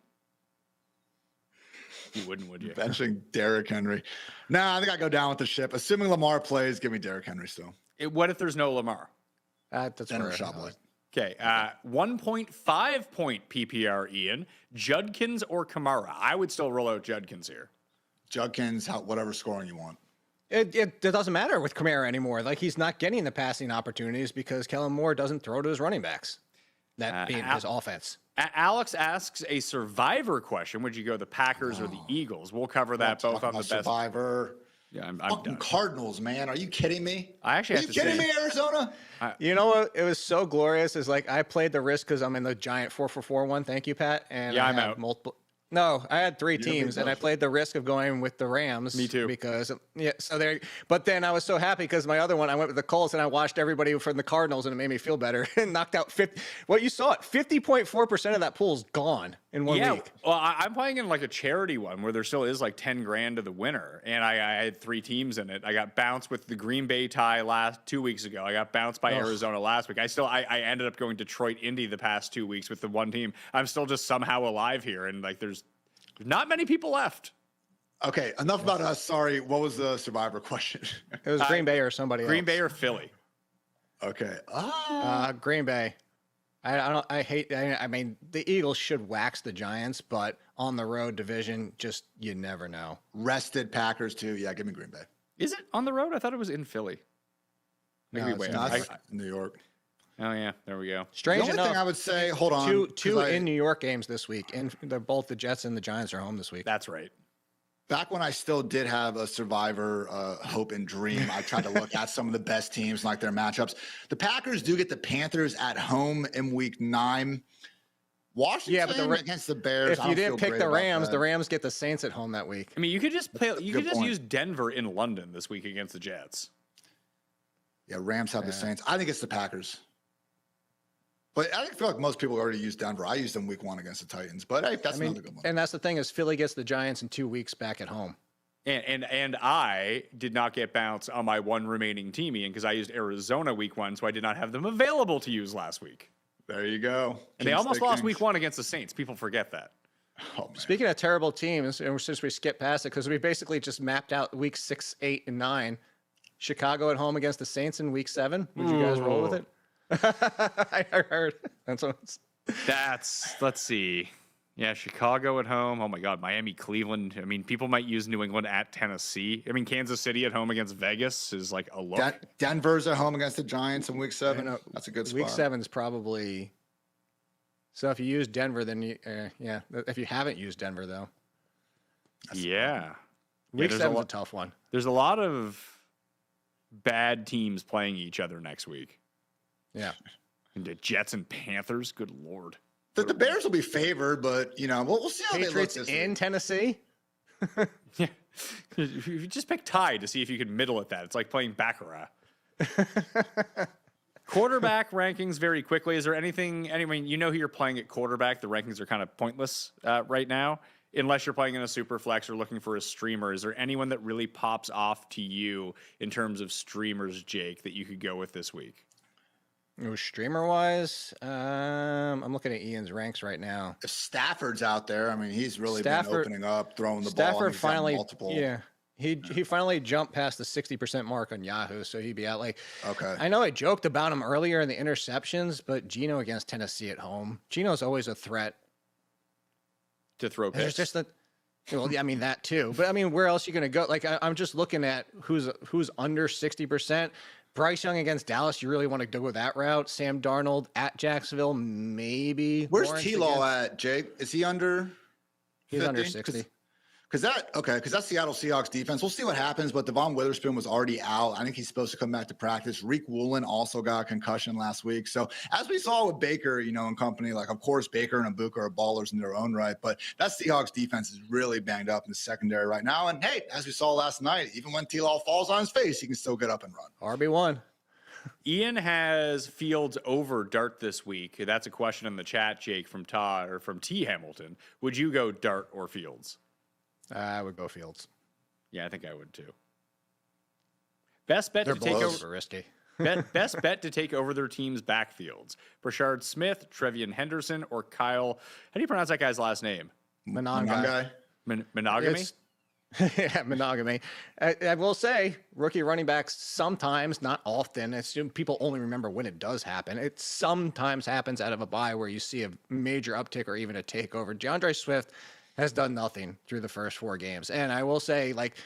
You wouldn't, would you? Benching Derrick Henry. Nah, I think I go down with the ship. Assuming Lamar plays, give me Derrick Henry still. What if there's no Lamar? That's Then where Rachaad White. Okay, 1.5 point PPR, Ian. Judkins or Kamara? I would still roll out Judkins here. Judkins, whatever scoring you want. It doesn't matter with Kamara anymore. He's not getting the passing opportunities because Kellen Moore doesn't throw to his running backs. That being his offense. Alex asks a survivor question. Would you go the Packers or the Eagles? We'll cover that both on the best. Survivor. Yeah, I'm Fucking done. Cardinals, man. Are you kidding me? I actually Are have you to kidding say, me, Arizona? You know what? It was so glorious. Is like I played the risk because I'm in the giant 4-for-4 one. Thank you, Pat. And Yeah, I I'm have out. multiple. No, I had 3 You're gonna be teams, and I tough. played the risk of going with the Rams. Me too. Because yeah, so there. But then I was so happy because my other one, I went with the Colts, and I watched everybody from the Cardinals, and it made me feel better. And knocked out 50. Well, you saw it. 50.4% of that pool's gone in one yeah, week. well, I'm playing in like a charity one where there still is like 10 grand to the winner, and I had 3 teams in it. I got bounced with the Green Bay tie 2 weeks ago. I got bounced by Arizona last week. I ended up going Detroit Indy the past 2 weeks with the one team. I'm still just somehow alive here, and like there's not many people left. Okay, enough about us. Sorry. What was the survivor question? It was Green Bay or somebody else. Green Bay or Philly? Okay. Green Bay. I mean, the Eagles should wax the Giants, but on the road division, just you never know. Rested Packers too. Yeah, give me Green Bay. Is it on the road? I thought it was in Philly. No, Maybe it's wait. No, not. it's New York. Oh yeah, there we go. The Strange only enough, thing I would say, hold on. two 'cause in New York games this week, and they're both the Jets and the Giants are home this week. That's right. Back when I still did have a survivor hope and dream, I tried to look at some of the best teams, like their matchups. The Packers do get the Panthers at home in week 9. Washington Yeah, but against the Bears. If I you don't didn't feel pick great the about Rams, that. the Rams get the Saints at home that week. I mean, you could just play. You could just point. use Denver in London this week against the Jets. Yeah, Rams have the Saints. I think it's the Packers. But I feel like most people already use Denver. I used them week 1 against the Titans, but hey, that's another good one. And that's the thing is Philly gets the Giants in 2 weeks back at home. And I did not get bounced on my one remaining team, Ian, because I used Arizona week 1, so I did not have them available to use last week. There you go. And they Kings almost stay lost kings. week 1 against the Saints. People forget that. Oh, man. Speaking of terrible teams, and since we skipped past it, because we basically just mapped out week 6, 8, and 9. Chicago at home against the Saints in week 7. Would you guys roll with it? I heard. That's what Let's see. Yeah, Chicago at home. Oh my God, Miami, Cleveland. I mean, people might use New England at Tennessee. I mean, Kansas City at home against Vegas is like a look. Denver's at home against the Giants in week 7. That's a good spot. Week 7 is probably. So if you use Denver, then you, yeah. If you haven't used Denver, though, Yeah. week there's 7 is a a tough one. There's a lot of bad teams playing each other next week. Yeah. And the Jets and Panthers. Good Lord. The Bears will be favored, but we'll see how Patriots they look this in week. Tennessee. Yeah. If you just pick tie to see if you can middle at that. It's like playing Baccarat. Quarterback rankings very quickly. Is there anything, who you're playing at quarterback. The rankings are kind of pointless right now, unless you're playing in a super flex or looking for a streamer. Is there anyone that really pops off to you in terms of streamers, Jake, that you could go with this week? Streamer wise, I'm looking at Ian's ranks right now. If Stafford's out there, I mean, he's really been opening up, throwing the ball. Stafford And he's got finally, multiple. yeah, he finally jumped past the 60% mark on Yahoo, so he'd be out. Like, Okay. I know I joked about him earlier in the interceptions, but Geno against Tennessee at home, Geno's always a threat. To throw There's picks. just that. Well, yeah, I mean that too, but I mean, where else are you going to go? Like, I'm just looking at who's under 60%. Bryce Young against Dallas, you really want to go that route. Sam Darnold at Jacksonville, maybe. Where's Lawrence T-Law against- at, Jake? Is he under? He's under 50? 60. Because that's Seattle Seahawks defense. We'll see what happens, but Devon Witherspoon was already out. I think he's supposed to come back to practice. Reek Woolen also got a concussion last week. So as we saw with Baker, and company, like, of course, Baker and Abuka are ballers in their own right, but that Seahawks defense is really banged up in the secondary right now. And hey, as we saw last night, even when T-Law falls on his face, he can still get up and run. RB1. Ian has Fields over Dart this week. That's a question in the chat, Jake, from Todd or from T Hamilton. Would you go Dart or Fields? I would go Fields. Yeah, I think I would too. Best bet They're to take blows. over. Super risky. Best bet to take over their team's backfields. Brashard Smith, Trevian Henderson, or Kyle. How do you pronounce that guy's last name? Monogamy. Monogamy? Yeah, monogamy. I will say, rookie running backs sometimes, not often. People only remember when it does happen. It sometimes happens out of a bye where you see a major uptick or even a takeover. DeAndre Swift has done nothing through the first 4 games. And I will say, like,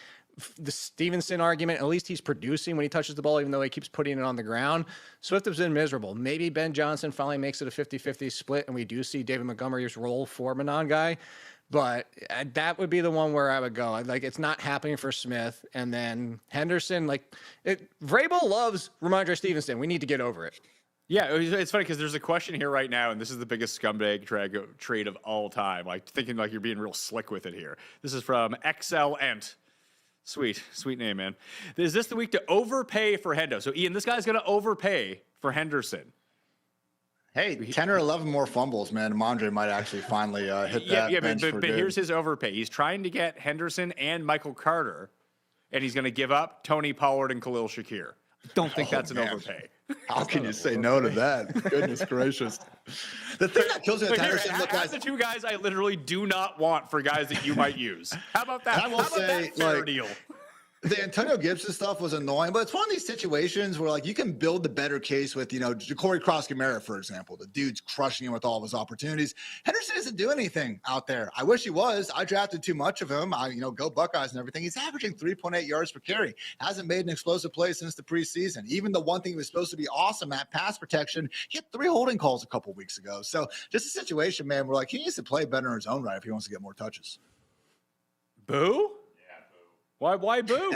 the Stevenson argument, at least he's producing when he touches the ball, even though he keeps putting it on the ground. Swift has been miserable. Maybe Ben Johnson finally makes it a 50-50 split, and we do see David Montgomery's role for Monogamy. But that would be the one where I would go. Like, it's not happening for Smith. And then Henderson, Vrabel loves Ramondre Stevenson. We need to get over it. Yeah, it's funny because there's a question here right now, and this is the biggest scumbag trade of all time. Like, thinking like you're being real slick with it here. This is from XL Ent. Sweet name, man. Is this the week to overpay for Hendo? So, Ian, this guy's going to overpay for Henderson. Hey, 10 or 11 more fumbles, man. Mondre might actually finally hit that bench but here's his overpay. He's trying to get Henderson and Michael Carter, and he's going to give up Tony Pollard and Khalil Shakir. Don't think that's an overpay. How can you say no to that? Goodness gracious. The thing that kills me with Henderson, look, guys. The two guys I literally do not want for guys that you might use. How about that? I will say, fair deal? The Antonio Gibson stuff was annoying, but it's one of these situations where, like, you can build the better case with, Corey Cross-Gamera, for example. The dude's crushing him with all of his opportunities. Henderson doesn't do anything out there. I wish he was. I drafted too much of him. Go Buckeyes and everything. He's averaging 3.8 yards per carry. Hasn't made an explosive play since the preseason. Even the one thing he was supposed to be awesome at, pass protection, he had 3 holding calls a couple weeks ago. So just a situation, man, where, like, he needs to play better in his own right if he wants to get more touches. Boo? Why boo?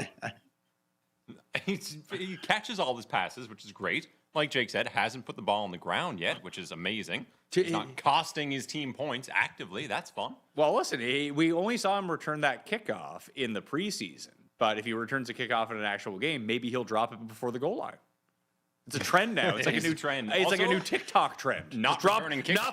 He catches all his passes, which is great. Like Jake said, hasn't put the ball on the ground yet, which is amazing. It's not costing his team points actively. That's fun. Well, listen, we only saw him return that kickoff in the preseason. But if he returns a kickoff in an actual game, maybe he'll drop it before the goal line. It's a trend now. It's like a new trend. It's like a new TikTok trend. Not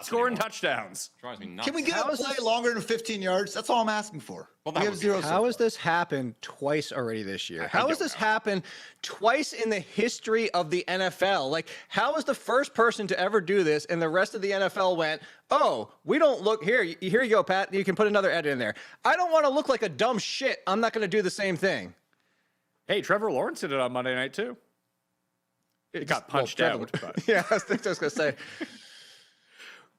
scoring touchdowns. Drives me nuts. Can we get a play longer than 15 yards? That's all I'm asking for. Well, we have zero. How has this happened twice already this year? How has this happened twice in the history of the NFL? Like, how is the first person to ever do this and the rest of the NFL went, oh, we don't look here. Here you go, Pat. You can put another edit in there. I don't want to look like a dumb shit. I'm not going to do the same thing. Hey, Trevor Lawrence did it on Monday night, too. It got punched out. But. Yeah, I was just going to say.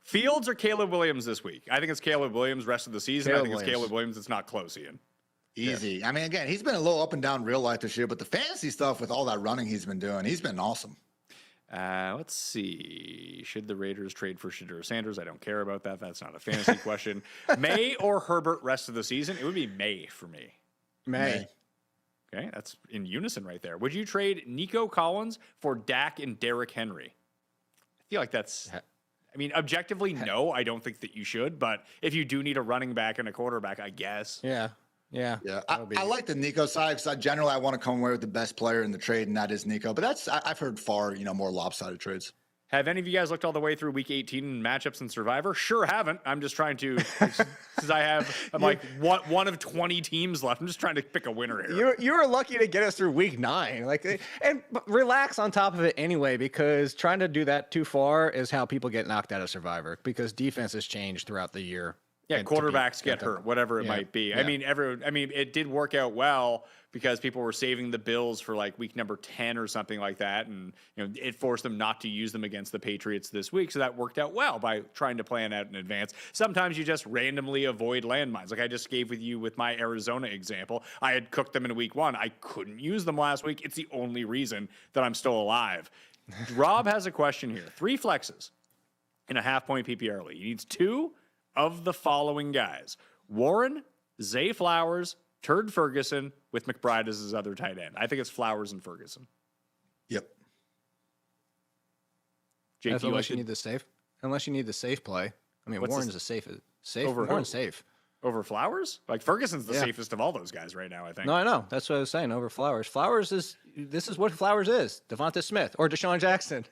Fields or Caleb Williams this week? I think it's Caleb Williams rest of the season. I think it's Caleb Williams. It's not close, Ian. Easy. Yeah. I mean, again, he's been a little up and down real life this year, but the fantasy stuff with all that running he's been doing, he's been awesome. Let's see. Should the Raiders trade for Shedeur Sanders? I don't care about that. That's not a fantasy question. May or Herbert rest of the season? It would be May for me. May. Okay, that's in unison right there. Would you trade Nico Collins for Dak and Derrick Henry? I feel like that's... I mean, objectively, no, I don't think that you should. But if you do need a running back and a quarterback, I guess. Yeah. I like the Nico side because generally I want to come away with the best player in the trade, and that is Nico. But I've heard far more lopsided trades. Have any of you guys looked all the way through Week 18 matchups in Survivor? Sure haven't. I'm just trying to, because I'm like one of 20 teams left. I'm just trying to pick a winner here. You were lucky to get us through Week 9. And relax on top of it anyway, because trying to do that too far is how people get knocked out of Survivor, because defenses change throughout the year. Yeah, quarterbacks get hurt, whatever it might be. Yeah. I mean, it did work out well because people were saving the Bills for like week number 10 or something like that, and it forced them not to use them against the Patriots this week. So that worked out well by trying to plan out in advance. Sometimes you just randomly avoid landmines, like I just gave with my Arizona example. I had cooked them in week 1. I couldn't use them last week. It's the only reason that I'm still alive. Rob has a question here: 3 flexes in a half-point PPR league. He needs 2 of the following guys: Warren, Zay Flowers, Turd Ferguson, with McBride as his other tight end. I think it's Flowers and Ferguson. Yep. Jake, unless you need the safe play. I mean, Warren's a safe. Warren's safe. Over Flowers? Like, Ferguson's the safest of all those guys right now, I think. No, I know. That's what I was saying, over Flowers. This is what Flowers is. Devonta Smith or Deshaun Jackson.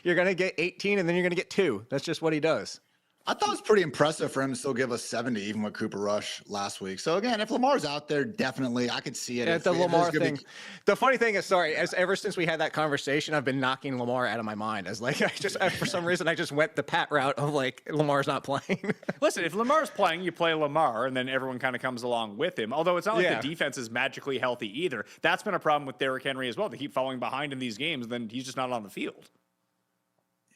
You're going to get 18, and then you're going to get 2. That's just what he does. I thought it was pretty impressive for him to still give us 70, even with Cooper Rush last week. So again, if Lamar's out there, definitely I could see it. Yeah, the Lamar thing. The funny thing is, ever since we had that conversation, I've been knocking Lamar out of my mind. For some reason, I just went the Pat route of Lamar's not playing. Listen, if Lamar's playing, you play Lamar, and then everyone kind of comes along with him. Although it's not like the defense is magically healthy either. That's been a problem with Derrick Henry as well. They keep falling behind in these games, and then he's just not on the field.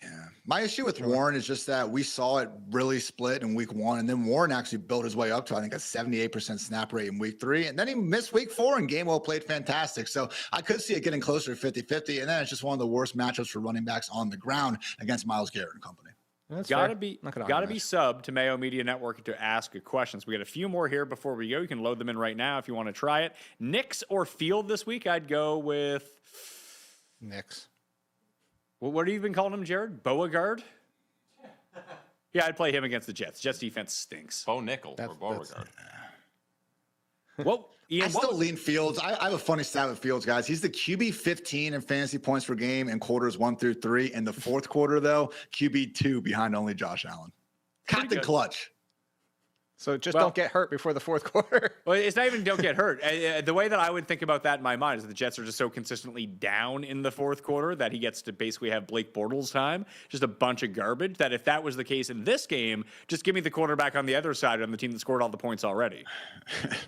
Yeah. My issue with Warren is just that we saw it really split in week 1, and then Warren actually built his way up to, I think, a 78% snap rate in week 3, and then he missed week 4, and Gainwell played fantastic. So I could see it getting closer to 50-50, and then it's just one of the worst matchups for running backs on the ground against Myles Garrett and company. That's Gotta fair. be Not gonna gotta argue be that. subbed to Mayo Media Network to ask a question. So we got a few more here before we go. You can load them in right now if you want to try it. Knicks or Field this week? I'd go with Knicks. what have you been calling him, Jared? Beauregard? Yeah, I'd play him against the Jets. Jets defense stinks. Bo Nickel That's- or Beauregard. Whoa, Ian, I what still was- lean Fields. I have a funny stat with Fields, guys. He's the QB 15 in fantasy points per game in quarters 1 through 3. In the fourth quarter, though, QB 2 behind only Josh Allen. Captain good. Clutch. So just Well- don't get hurt before the fourth quarter. Well, it's not even don't get hurt. The way that I would think about that in my mind is that the Jets are just so consistently down in the fourth quarter that he gets to basically have Blake Bortles time, just a bunch of garbage. That if that was the case in this game, just give me the quarterback on the other side on the team that scored all the points already.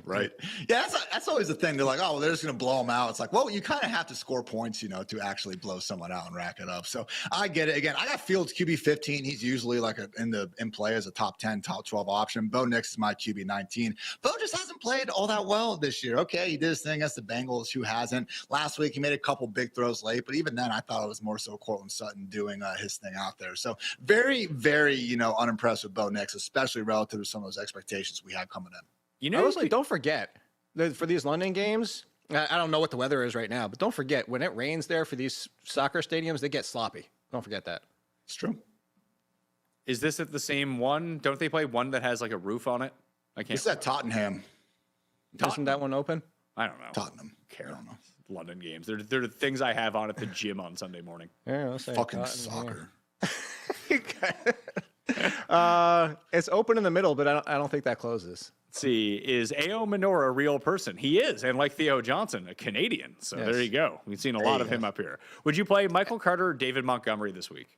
Right. Yeah, that's always the thing. They're like, oh, well, they're just going to blow them out. It's like, well, you kind of have to score points, to actually blow someone out and rack it up. So I get it. Again, I got Fields QB 15. He's usually like in play as a top 10, top 12 option. Bo Nix is my QB 19. Bo just hasn't played all that well this year. Okay, he did his thing against the Bengals. Who hasn't? Last week, he made a couple big throws late, but even then, I thought it was more so Cortland Sutton doing his thing out there. So very, very, unimpressed with Bo Nix, especially relative to some of those expectations we had coming in. You know, Honestly, don't forget that for these London games, I don't know what the weather is right now, but don't forget when it rains there for these soccer stadiums, they get sloppy. Don't forget that. It's true. is this at the same one? Don't they play one that has like a roof on it? I can't. It's at Tottenham. Isn't that one open? I don't know. Tottenham. Care. London games. They're the things I have on at the gym on Sunday morning. Yeah, I'll say Fucking Tottenham, soccer. yeah. It's open in the middle, but I don't think that closes. Let's see, is A.O. Minor a real person? He is, and like Theo Johnson, a Canadian. So there you go. We've seen a lot of him up here. Would you play Michael Carter or David Montgomery this week?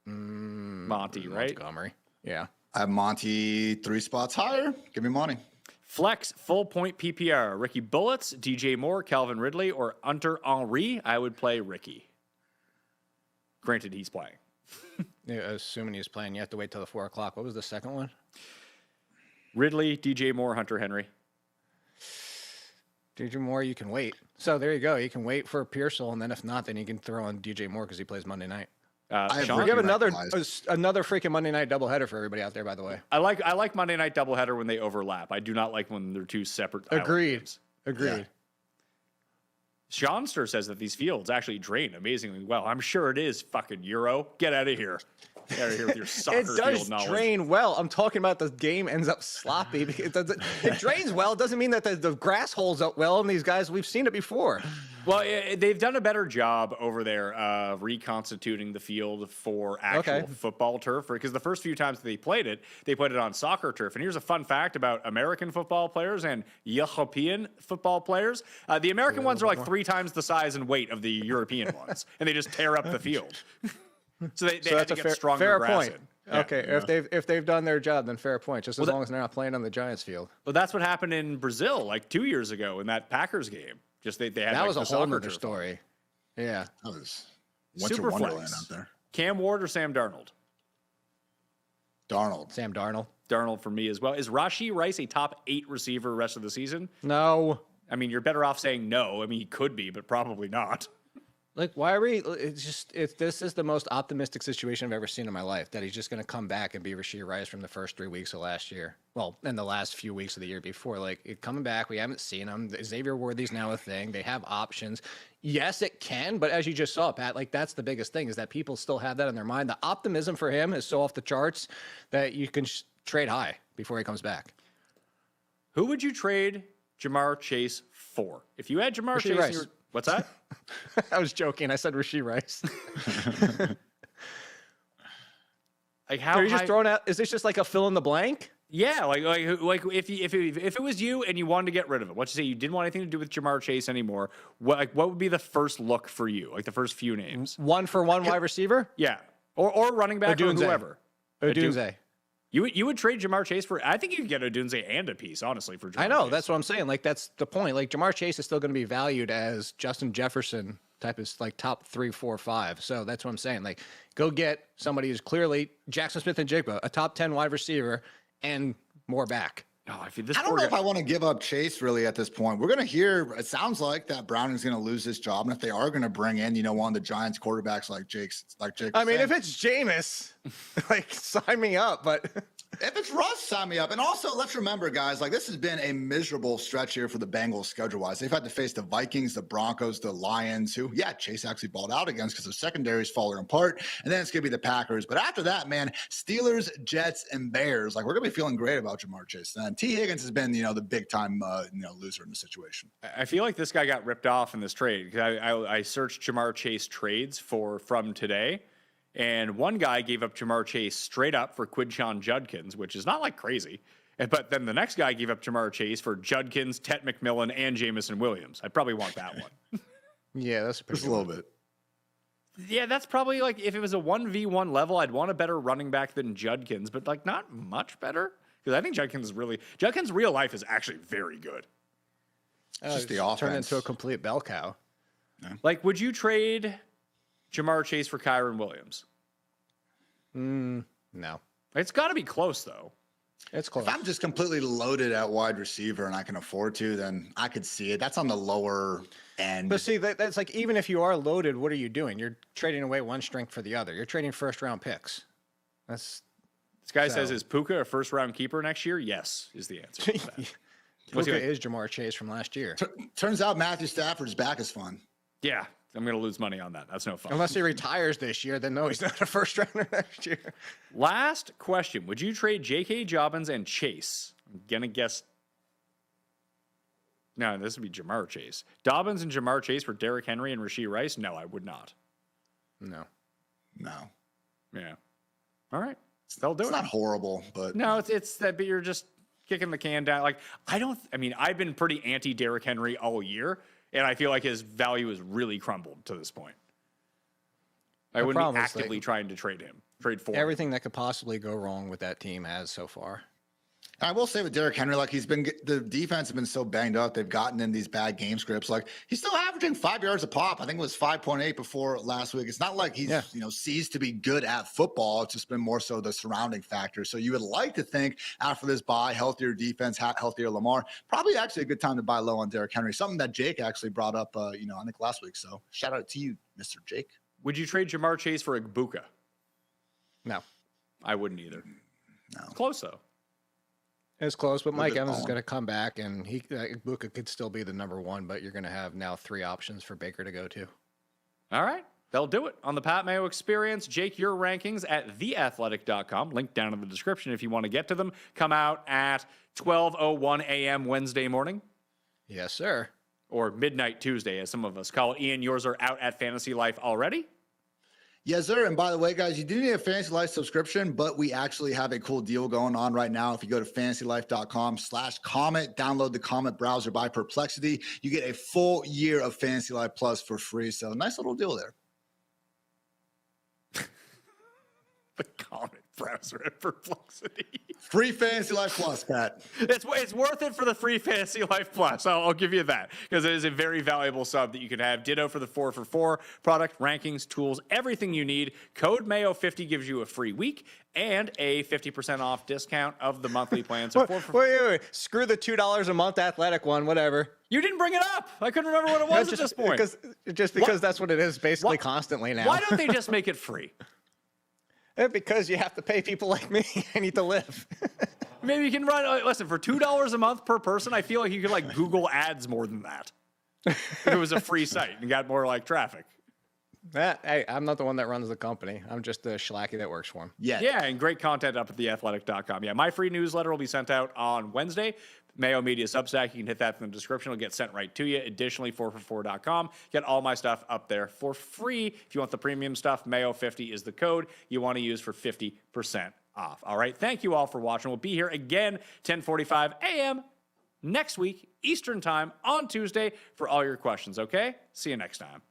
Monty, right? Montgomery. Yeah. I have Monty 3 spots higher. Give me money. Flex, full point PPR. Ricky Bullets, DJ Moore, Calvin Ridley, or Hunter Henry. I would play Ricky. Granted, he's playing. Yeah, assuming he's playing, you have to wait till the 4 o'clock. What was the second one? Ridley, DJ Moore, Hunter Henry. DJ Moore, you can wait. So there you go. You can wait for Pearsall, and then if not, then you can throw on DJ Moore because he plays Monday night. I Sean, We have Monday another night guys. another freaking Monday night doubleheader for everybody out there, by the way. I like Monday night doubleheader when they overlap. I do not like when they're two separate. island Agreed. games. Agreed. Seanster says that these fields actually drain amazingly well. I'm sure it is fucking Euro. Get out of here. Get out of here with your soccer It does field knowledge. drain well. I'm talking about the game ends up sloppy. Because it drains well. It doesn't mean that the grass holds up well. And these guys, we've seen it before. Well, they've done a better job over there of reconstituting the field for actual football turf. Because the first few times that they played it on soccer turf. And here's a fun fact about American football players and European football players. The American ones are like 3 times the size and weight of the European ones. And they just tear up the field. So they had to get stronger fair grass point. in. Yeah. Okay, if they've done their job, then fair point. Just as long as they're not playing on the Giants field. Well, that's what happened in Brazil like 2 years ago in that Packers game. Just they had That like was the a soccer whole other turf. story. Yeah. That was winter Super wonderland flex. out there. Cam Ward or Sam Darnold? Darnold. Sam Darnold. Darnold for me as well. Is Rashee Rice a top 8 receiver rest of the season? No. I mean, you're better off saying no. I mean, he could be, but probably not. Like, why are we? This is the most optimistic situation I've ever seen in my life. That he's just going to come back and be Rashee Rice from the first 3 weeks of last year. Well, in the last few weeks of the year before. Like, coming back, we haven't seen him. Xavier Worthy's now a thing. They have options. Yes, it can, but as you just saw, Pat, like that's the biggest thing is that people still have that in their mind. The optimism for him is so off the charts that you can trade high before he comes back. Who would you trade Jamar Chase for? If you had Jamar Rashee Chase, Rice. what's that? I was joking. I said Rashee Rice. Like how? Are you just high- throwing out? Is this just like a fill in the blank? Yeah, like if it was you and you wanted to get rid of it, let's just say you didn't want anything to do with Jamar Chase anymore. What would be the first look for you? Like the first few names? 1-for-1 wide receiver? Yeah, or running back or Odunze. whoever. Odunze. You would trade Jamar Chase for? I think you could get Odunze and a piece, honestly, for Jamar I know. Chase. That's what I'm saying. Like, that's the point. Like, Jamar Chase is still going to be valued as Justin Jefferson type of, like, top 3, 4, 5. So that's what I'm saying. Like, go get somebody who's clearly Jackson Smith and Jigba, a top 10 wide receiver, and more back. Oh, if this I don't know if I want to give up Chase really at this point. We're going to hear, it sounds like that Browning's going to lose his job. And if they are going to bring in, one of the Giants quarterbacks like Jake. I mean, if it's Jameis, like sign me up, but if it's Russ, sign me up. And also, let's remember, guys, like this has been a miserable stretch here for the Bengals schedule-wise. They've had to face the Vikings, the Broncos, the Lions, who, Chase actually balled out against because the secondary is falling apart. And then it's going to be the Packers. But after that, man, Steelers, Jets, and Bears. Like, we're going to be feeling great about Jamar Chase. And T. Higgins has been, the big-time, loser in the situation. I feel like this guy got ripped off in this trade. I searched Jamar Chase trades from today. And one guy gave up Jamar Chase straight up for Quinshon Judkins, which is not like crazy. But then the next guy gave up Jamar Chase for Judkins, Tet McMillan, and Jamison Williams. I'd probably want that one. Yeah, that's just a little bit. Yeah, that's probably like if it was a 1v1 level, I'd want a better running back than Judkins, but like not much better. Because I think Judkins' real life is actually very good. Just the offense. Turned into a complete bell cow. Yeah. Like, would you trade Jamar Chase for Kyron Williams? No. It's got to be close, though. It's close. If I'm just completely loaded at wide receiver and I can afford to, then I could see it. That's on the lower end. But see, that's like, even if you are loaded, what are you doing? You're trading away one strength for the other. You're trading first-round picks. This guy says, is Puka a first-round keeper next year? Yes, is the answer to that. Puka is Jamar Chase from last year. Turns out Matthew Stafford's back is fun. Yeah, I'm going to lose money on that. That's no fun. Unless he retires this year, then no, he's not a first-rounder next year. Last question. Would you trade J.K. Dobbins and Chase? I'm going to guess. No, this would be Jamar Chase. Dobbins and Jamar Chase for Derrick Henry and Rashee Rice? No, I would not. No. Yeah. All right. They'll do it. It's not horrible, but no, it's that. But you're just kicking the can down. Like I've been pretty anti Derrick Henry all year, and I feel like his value has really crumbled to this point. I wouldn't be actively trying to trade for everything that could possibly go wrong with that team has so far. I will say with Derrick Henry, like the defense has been so banged up. They've gotten in these bad game scripts. Like he's still averaging 5 yards a pop. I think it was 5.8 before last week. It's not like he's, ceased to be good at football. It's just been more so the surrounding factors. So you would like to think after this bye, healthier defense, healthier Lamar, probably actually a good time to buy low on Derrick Henry. Something that Jake actually brought up, I think last week. So shout out to you, Mr. Jake. Would you trade Jamar Chase for Igbuka? No. I wouldn't either. No. It's close though. It's close, but Mike Evans is going to come back, and Igbuka could still be the number one, but you're going to have now 3 options for Baker to go to. All right. They'll do it on the Pat Mayo Experience. Jake, your rankings at theathletic.com. Link down in the description if you want to get to them. Come out at 12:01 a.m. Wednesday morning. Yes, sir. Or midnight Tuesday, as some of us call it. Ian, yours are out at Fantasy Life already? Yes, sir. And by the way, guys, you do need a Fantasy Life subscription, but we actually have a cool deal going on right now. If you go to fantasylife.com/Comet, download the Comet browser by Perplexity, you get a full year of Fantasy Life Plus for free. So nice little deal there. The Comet browser at Perplexity. Free Fantasy Life Plus, Pat. It's worth it for the free Fantasy Life Plus. I'll give you that because it is a very valuable sub that you can have. Ditto for the 4for4 product, rankings, tools, everything you need. Code Mayo50 gives you a free week and a 50% off discount of the monthly plan. So wait. Screw the $2 a month athletic one, whatever. You didn't bring it up. I couldn't remember what it was at this point. Because that's what it is basically constantly now. Why don't they just make it free? Because you have to pay people like me. I need to live. Maybe you can run. Listen, for $2 a month per person, I feel like you could Google ads more than that. If it was a free site and got more traffic. Hey, I'm not the one that runs the company. I'm just the schlacky that works for him. Yeah, and great content up at theathletic.com. Yeah, my free newsletter will be sent out on Wednesday. Mayo Media Substack, you can hit that in the description. It'll get sent right to you. Additionally, 4for4.com. Get all my stuff up there for free. If you want the premium stuff, Mayo50 is the code you want to use for 50% off. All right, thank you all for watching. We'll be here again 10:45 a.m. next week, Eastern Time on Tuesday for all your questions, okay? See you next time.